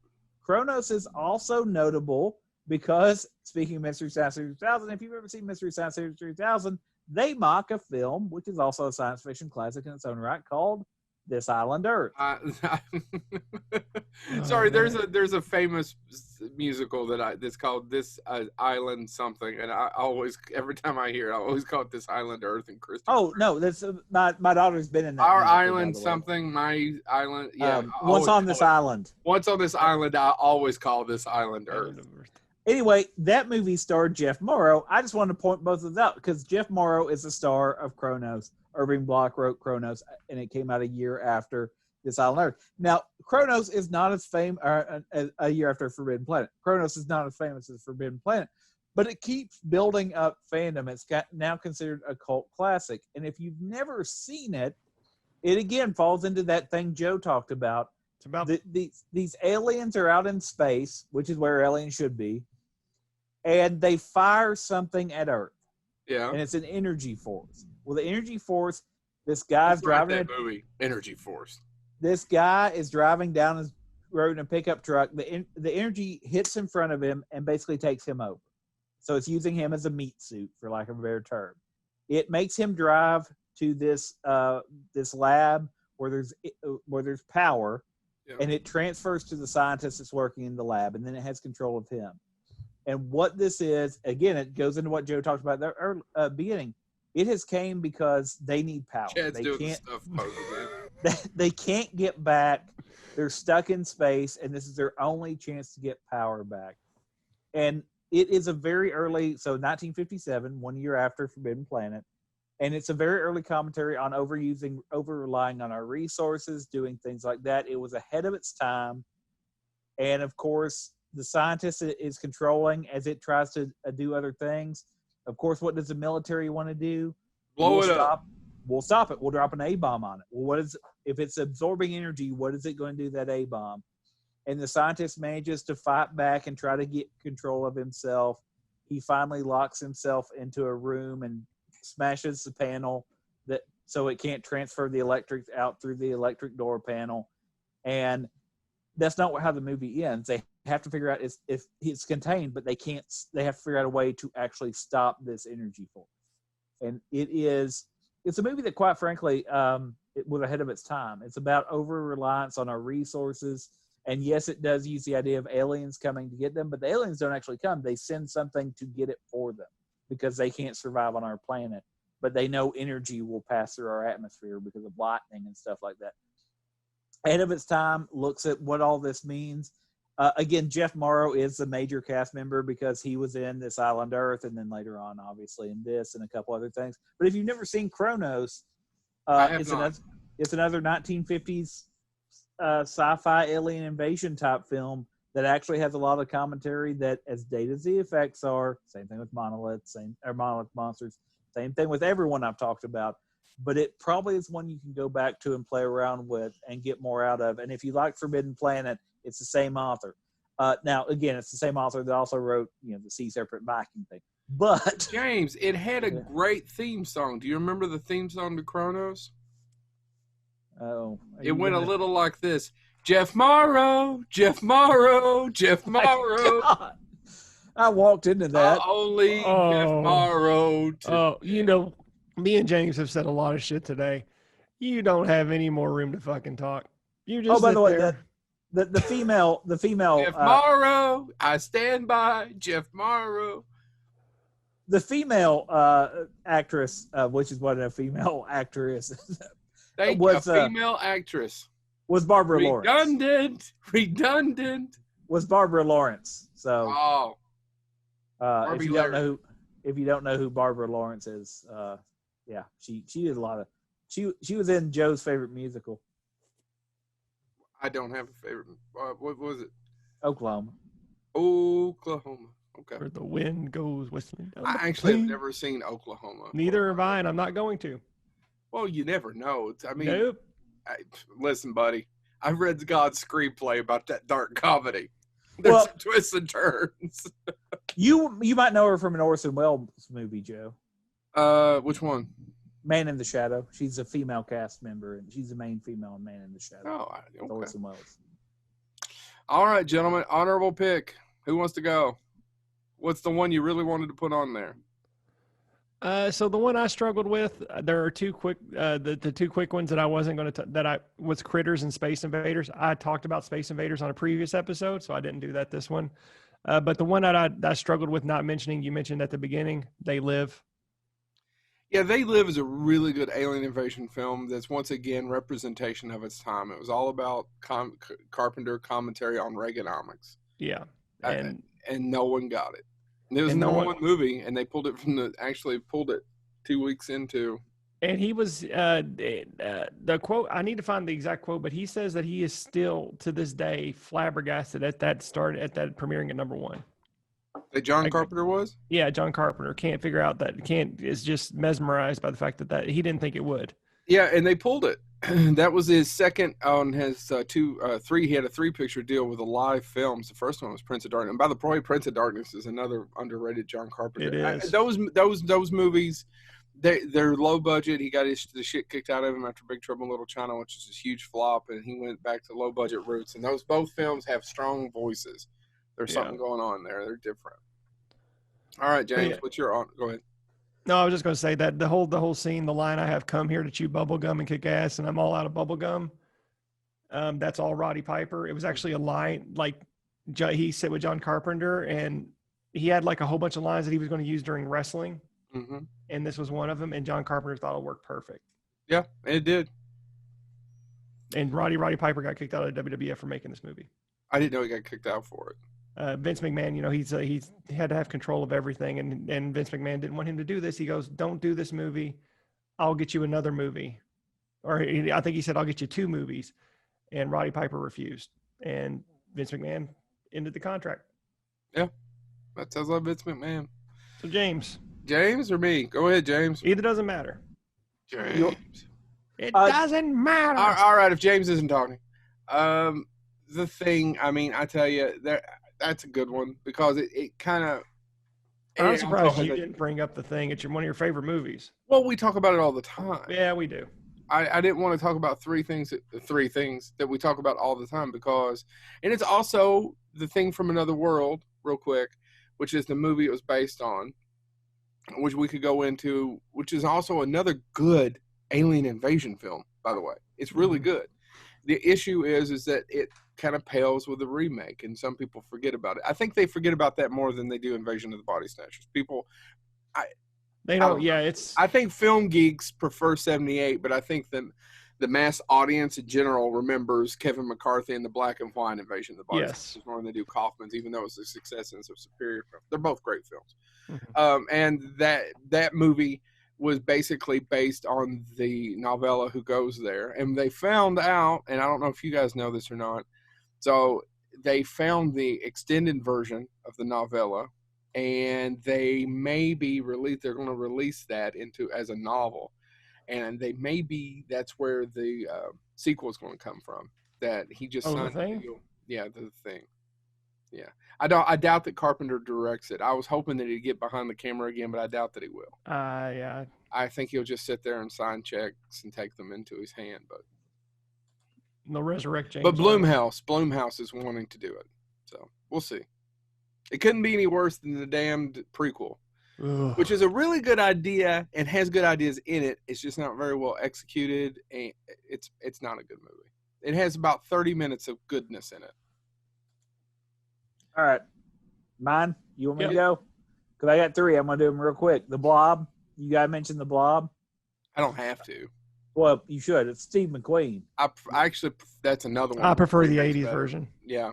Speaker 1: Kronos is also notable because, speaking of Mystery Science Theater 3000, if you've ever seen Mystery Science Theater 3000, they mock a film, which is also a science fiction classic in its own right, called This Island Earth.
Speaker 2: Sorry, there's a famous musical that's called This Island something, and I always, every time I hear it, I always call it This Island Earth and Christmas.
Speaker 1: Oh no, that's my daughter's been in that.
Speaker 2: Our
Speaker 1: musical,
Speaker 2: island something, my island. Yeah,
Speaker 1: Once on This Island.
Speaker 2: Once on This Island, I always call This Island Earth.
Speaker 1: Anyway, that movie starred Jeff Morrow. I just wanted to point both of those out because Jeff Morrow is the star of Kronos. Irving Block wrote Kronos, and it came out a year after This Island Earth. Now, Kronos is not as famous a year after Forbidden Planet. Kronos is not as famous as Forbidden Planet, but it keeps building up fandom. It's now considered a cult classic. And if you've never seen it, it again falls into that thing Joe talked about.
Speaker 3: It's about
Speaker 1: these aliens are out in space, which is where aliens should be. and they fire something at Earth,
Speaker 2: Yeah.
Speaker 1: and it's an energy force. Well, the energy force, this guy's
Speaker 2: Let's write
Speaker 1: driving
Speaker 2: that movie, Energy Force.
Speaker 1: This guy is driving down his road in a pickup truck. The energy hits in front of him and basically takes him over. So it's using him as a meat suit, for lack of a better term. It makes him drive to this lab where there's power, and it transfers to the scientist that's working in the lab, and then it has control of him. And what this is, again, it goes into what Joe talked about at the beginning. It has came because they need power.
Speaker 2: Chad's doing the stuff pose again.
Speaker 1: They can't get back. They're stuck in space, and this is their only chance to get power back. And it is a very early, so 1957, 1 year after Forbidden Planet, and it's a very early commentary on over-relying on our resources, doing things like that. It was ahead of its time, and of course, the scientist is controlling as it tries to do other things. Of course, what does the military want to do?
Speaker 2: Blow it up.
Speaker 1: We'll stop it. We'll drop an A-bomb on it. Well, if it's absorbing energy, what is it going to do, that A-bomb? And the scientist manages to fight back and try to get control of himself. He finally locks himself into a room and smashes the panel so it can't transfer the electric out through the electric door panel. And that's not how the movie ends. They have to figure out if it's contained, but they can't. They have to figure out a way to actually stop this energy force. And it's a movie that, quite frankly, it was ahead of its time. It's about over-reliance on our resources. And yes, it does use the idea of aliens coming to get them, but the aliens don't actually come. They send something to get it for them because they can't survive on our planet. But they know energy will pass through our atmosphere because of lightning and stuff like that. Ahead of its time, looks at what all this means. Again, Jeff Morrow is the major cast member because he was in This Island Earth, and then later on, obviously, in this and a couple other things. But if you've never seen Kronos, it's another 1950s sci-fi alien invasion type film that actually has a lot of commentary that, as dated as the effects are, same thing with Monolith, Monolith Monsters, same thing with everyone I've talked about. But it probably is one you can go back to and play around with and get more out of. And if you like Forbidden Planet, it's the same author. Now, again, it's the same author that also wrote, the Sea Serpent Viking thing. But
Speaker 2: James, it had a great theme song. Do you remember the theme song to Kronos?
Speaker 1: Oh,
Speaker 2: it went a little like this: Jeff Morrow, Jeff Morrow, Jeff Morrow.
Speaker 1: I walked into that.
Speaker 2: Only Jeff Morrow.
Speaker 3: Me and James have said a lot of shit today. You don't have any more room to fucking talk. You just
Speaker 1: by the way,
Speaker 3: there.
Speaker 1: the female
Speaker 2: Jeff Morrow, I stand by Jeff Morrow.
Speaker 1: The female actress, which is what a female actor is,
Speaker 2: a female actress
Speaker 1: was Barbara
Speaker 2: Lawrence. Redundant.
Speaker 1: Was Barbara Lawrence. So, if you don't know who Barbara Lawrence is, she did a lot of. She was in Joe's favorite musical.
Speaker 2: I don't have a favorite. What was it?
Speaker 1: Oklahoma.
Speaker 2: Okay.
Speaker 3: Where the wind goes whistling down.
Speaker 2: I actually have never seen Oklahoma.
Speaker 3: Neither have I, and I'm not going to.
Speaker 2: Well, you never know.
Speaker 3: Nope.
Speaker 2: Listen, buddy. I read God's screenplay about that dark comedy. There's some twists and turns.
Speaker 1: You might know her from an Orson Welles movie, Joe.
Speaker 2: Which one?
Speaker 1: Man in the Shadow. She's a female cast member, and she's the main female in Man in the Shadow.
Speaker 2: Oh, okay.
Speaker 1: Orson Welles.
Speaker 2: All right, gentlemen. Honorable pick. Who wants to go? What's the one you really wanted to put on there?
Speaker 3: So the one I struggled with, there are two quick, the two quick ones that I wasn't going to, was Critters and Space Invaders. I talked about Space Invaders on a previous episode, so I didn't do that this one. But the one that I struggled with not mentioning, you mentioned at the beginning, They Live.
Speaker 2: Yeah, They Live is a really good alien invasion film that's, once again, representation of its time. It was all about Carpenter commentary on Reaganomics.
Speaker 3: Yeah.
Speaker 2: And no one got it. It was no one movie, and they pulled it 2 weeks into.
Speaker 3: And he was, the quote, I need to find the exact quote, but he says that he is still, to this day, flabbergasted at that premiering at number one.
Speaker 2: That John Carpenter was?
Speaker 3: Yeah, John Carpenter can't figure out is just mesmerized by the fact that he didn't think it would.
Speaker 2: Yeah, and they pulled it. That was his second on his three. He had a 3-picture deal with the live films. The first one was Prince of Darkness. And by the way, Prince of Darkness is another underrated John Carpenter.
Speaker 3: It is.
Speaker 2: Those movies, they're low budget. He got the shit kicked out of him after Big Trouble in Little China, which is a huge flop, and he went back to low budget roots. And those both films have strong voices. There's something going on there. They're different. All right, James, what's your on? Go ahead.
Speaker 3: No, I was just going to say that the whole scene, the line, "I have come here to chew bubble gum and kick ass, and I'm all out of bubble gum." That's all Roddy Piper. It was actually a line like he said with John Carpenter, and he had like a whole bunch of lines that he was going to use during wrestling, and this was one of them. And John Carpenter thought it worked perfect. Yeah,
Speaker 2: it did.
Speaker 3: And Roddy Piper got kicked out of WWF for making this movie.
Speaker 2: I didn't know he got kicked out for it.
Speaker 3: Vince McMahon, he had to have control of everything, and Vince McMahon didn't want him to do this. He goes, "Don't do this movie. I'll get you another movie," or I think he said, "I'll get you 2 movies," and Roddy Piper refused, and Vince McMahon ended the contract.
Speaker 2: Yeah, that sounds like Vince McMahon.
Speaker 3: So James
Speaker 2: or me? Go ahead, James.
Speaker 3: Either doesn't matter.
Speaker 2: James.
Speaker 3: It doesn't matter.
Speaker 2: All right, if James isn't talking, the Thing. I mean, I tell you that's a good one because it kind of.
Speaker 3: I'm surprised you didn't bring up The Thing. It's one of your favorite movies.
Speaker 2: Well, we talk about it all the time.
Speaker 3: Yeah, we do.
Speaker 2: I didn't want to talk about three things that we talk about all the time because, and it's also The Thing from Another World, real quick, which is the movie it was based on, which we could go into, which is also another good alien invasion film, by the way. It's really good. The issue is that it kind of pales with the remake, and some people forget about it. I think they forget about that more than they do Invasion of the Body Snatchers.
Speaker 3: It's.
Speaker 2: I think film geeks prefer 78, but I think the mass audience in general remembers Kevin McCarthy and the black and white Invasion of the Body Snatchers more than they do Kaufman's, even though it's a success and it's a superior film. They're both great films. And that movie was basically based on the novella Who Goes There. And they found out, and I don't know if you guys know this or not, so they found the extended version of the novella, and they're going to release that as a novel. And that's where the sequel is going to come from. That he just signed
Speaker 3: The Thing?
Speaker 2: Yeah, The Thing. Yeah. I doubt that Carpenter directs it. I was hoping that he'd get behind the camera again, but I doubt that he will.
Speaker 3: Yeah.
Speaker 2: I think he'll just sit there and sign checks and take them into his hand. But
Speaker 3: they'll resurrect James.
Speaker 2: But Blumhouse is wanting to do it. So we'll see. It couldn't be any worse than the damned prequel, which is a really good idea and has good ideas in it. It's just not very well executed, and it's not a good movie. It has about 30 minutes of goodness in it.
Speaker 1: All right. Mine? You want me to go? Because I got 3. I'm going to do them real quick. The Blob. You got to mention The Blob?
Speaker 2: I don't have to.
Speaker 1: Well, you should. It's Steve McQueen.
Speaker 2: That's another one.
Speaker 3: I prefer the 80s version.
Speaker 2: Yeah.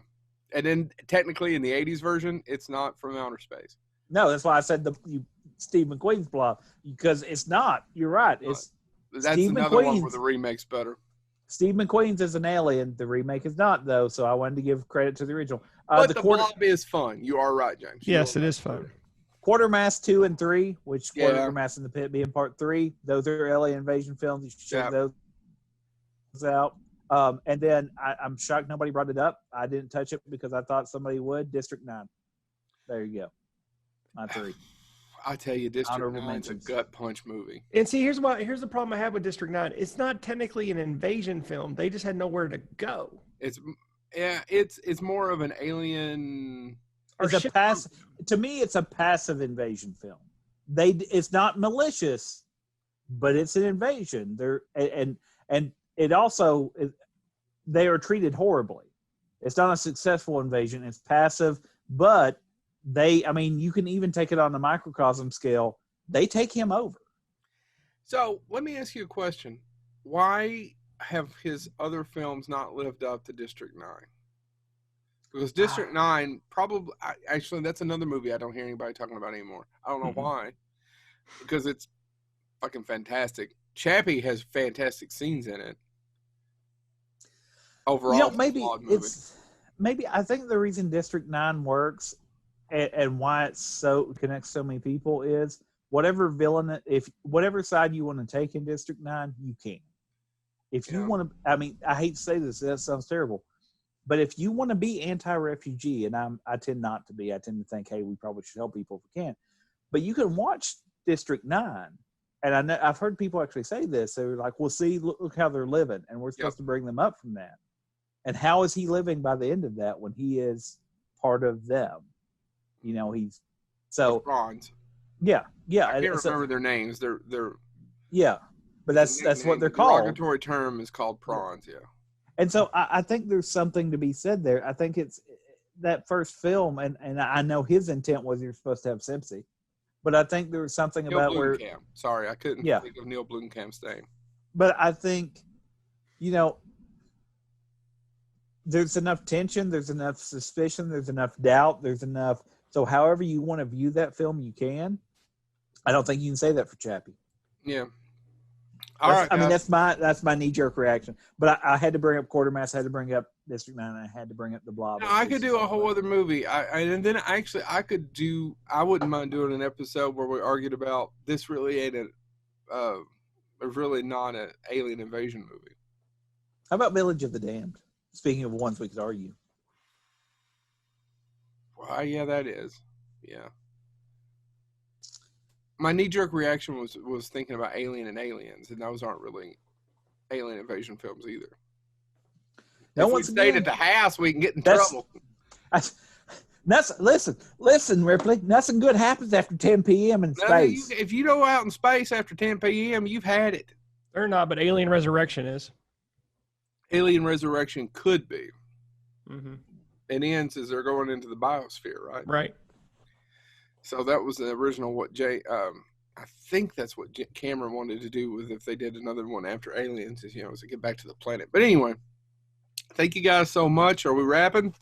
Speaker 2: And then technically in the 80s version, it's not from outer space.
Speaker 1: No, that's why I said Steve McQueen's Blob. Because it's not. You're right. That's
Speaker 2: another one where the remake's better.
Speaker 1: Steve McQueen's is an alien. The remake is not, though, so I wanted to give credit to the original.
Speaker 2: But the Blob is fun. You are right, James.
Speaker 3: Yes, it is fun.
Speaker 1: Quartermass 2 and 3, which Quartermass in the Pit being part 3. Those are alien invasion films. You should check those out. And then I'm shocked nobody brought it up. I didn't touch it because I thought somebody would. District 9. There you go. My 3.
Speaker 2: I tell you, District 9 is a gut punch movie.
Speaker 3: And see, here's the problem I have with District 9. It's not technically an invasion film. They just had nowhere to go.
Speaker 2: It's more of an alien.
Speaker 1: To me, it's a passive invasion film. It's not malicious, but it's an invasion. And it also they are treated horribly. It's not a successful invasion. It's passive, but you can even take it on the microcosm scale. They take him over.
Speaker 2: So let me ask you a question. Why have his other films not lived up to District 9? Because District 9 actually, that's another movie I don't hear anybody talking about anymore. I don't know why. Because it's fucking fantastic. Chappie has fantastic scenes in it. Overall,
Speaker 1: maybe I think the reason District 9 works and why it connects so many people is whatever villain, if whatever side you want to take in District 9, you can. If you want to, I mean, I hate to say this, that sounds terrible, but if you want to be anti-refugee, and I tend not to be, I tend to think, hey, we probably should help people if we can, but you can watch District 9. And I know, I've heard people actually say this. They're like, well, see, look how they're living. And we're supposed to bring them up from that. And how is he living by the end of that when he is part of them? You know, he's so
Speaker 2: Prawns.
Speaker 1: Yeah.
Speaker 2: I can't remember their names. They're
Speaker 1: yeah, but that's what they're called.
Speaker 2: The derogatory term is called prawns. Yeah.
Speaker 1: And so I think there's something to be said there. I think it's that first film, and I know his intent was you're supposed to have sympathy. But I think there was something
Speaker 2: Neil
Speaker 1: about
Speaker 2: Blomkamp.
Speaker 1: where.
Speaker 2: Sorry, I couldn't think of Neil Blomkamp's name.
Speaker 1: But I think, you know, there's enough tension, there's enough suspicion, there's enough doubt, there's enough. So however you want to view that film, you can. I don't think you can say that for Chappie.
Speaker 2: Yeah. All right.
Speaker 1: I mean, that's my knee-jerk reaction. But I had to bring up Quartermass, I had to bring up District 9, and I had to bring up the Blob.
Speaker 2: No, I could do a whole other movie. I wouldn't mind doing an episode where we argued about this really ain't really not an alien invasion movie.
Speaker 1: How about Village of the Damned? Speaking of ones we could argue.
Speaker 2: Well, yeah, that is. Yeah. My knee-jerk reaction was thinking about Alien and Aliens, and those aren't really alien invasion films either.
Speaker 1: Now,
Speaker 2: if we stayed at the house, we can get in trouble.
Speaker 1: Listen, Ripley. Nothing good happens after 10 p.m. in space.
Speaker 2: If you go out in space after 10 p.m., you've had it.
Speaker 3: Or not, but Alien Resurrection is.
Speaker 2: Alien Resurrection could be.
Speaker 3: Mm-hmm.
Speaker 2: It ends as they're going into the biosphere, right?
Speaker 3: Right.
Speaker 2: So that was the original I think that's what Cameron wanted to do with if they did another one after Aliens, is, to get back to the planet. But anyway, thank you guys so much. Are we wrapping?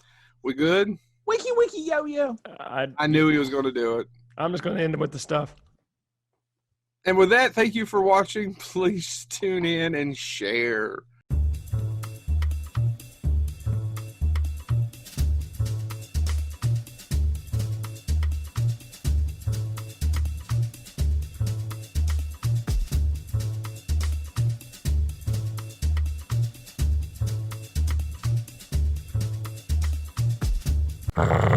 Speaker 2: We good?
Speaker 1: Wiki, yo, yo.
Speaker 2: I knew he was going to do it.
Speaker 3: I'm just going to end it with the stuff.
Speaker 2: And with that, thank you for watching. Please tune in and share.
Speaker 4: Uh-huh.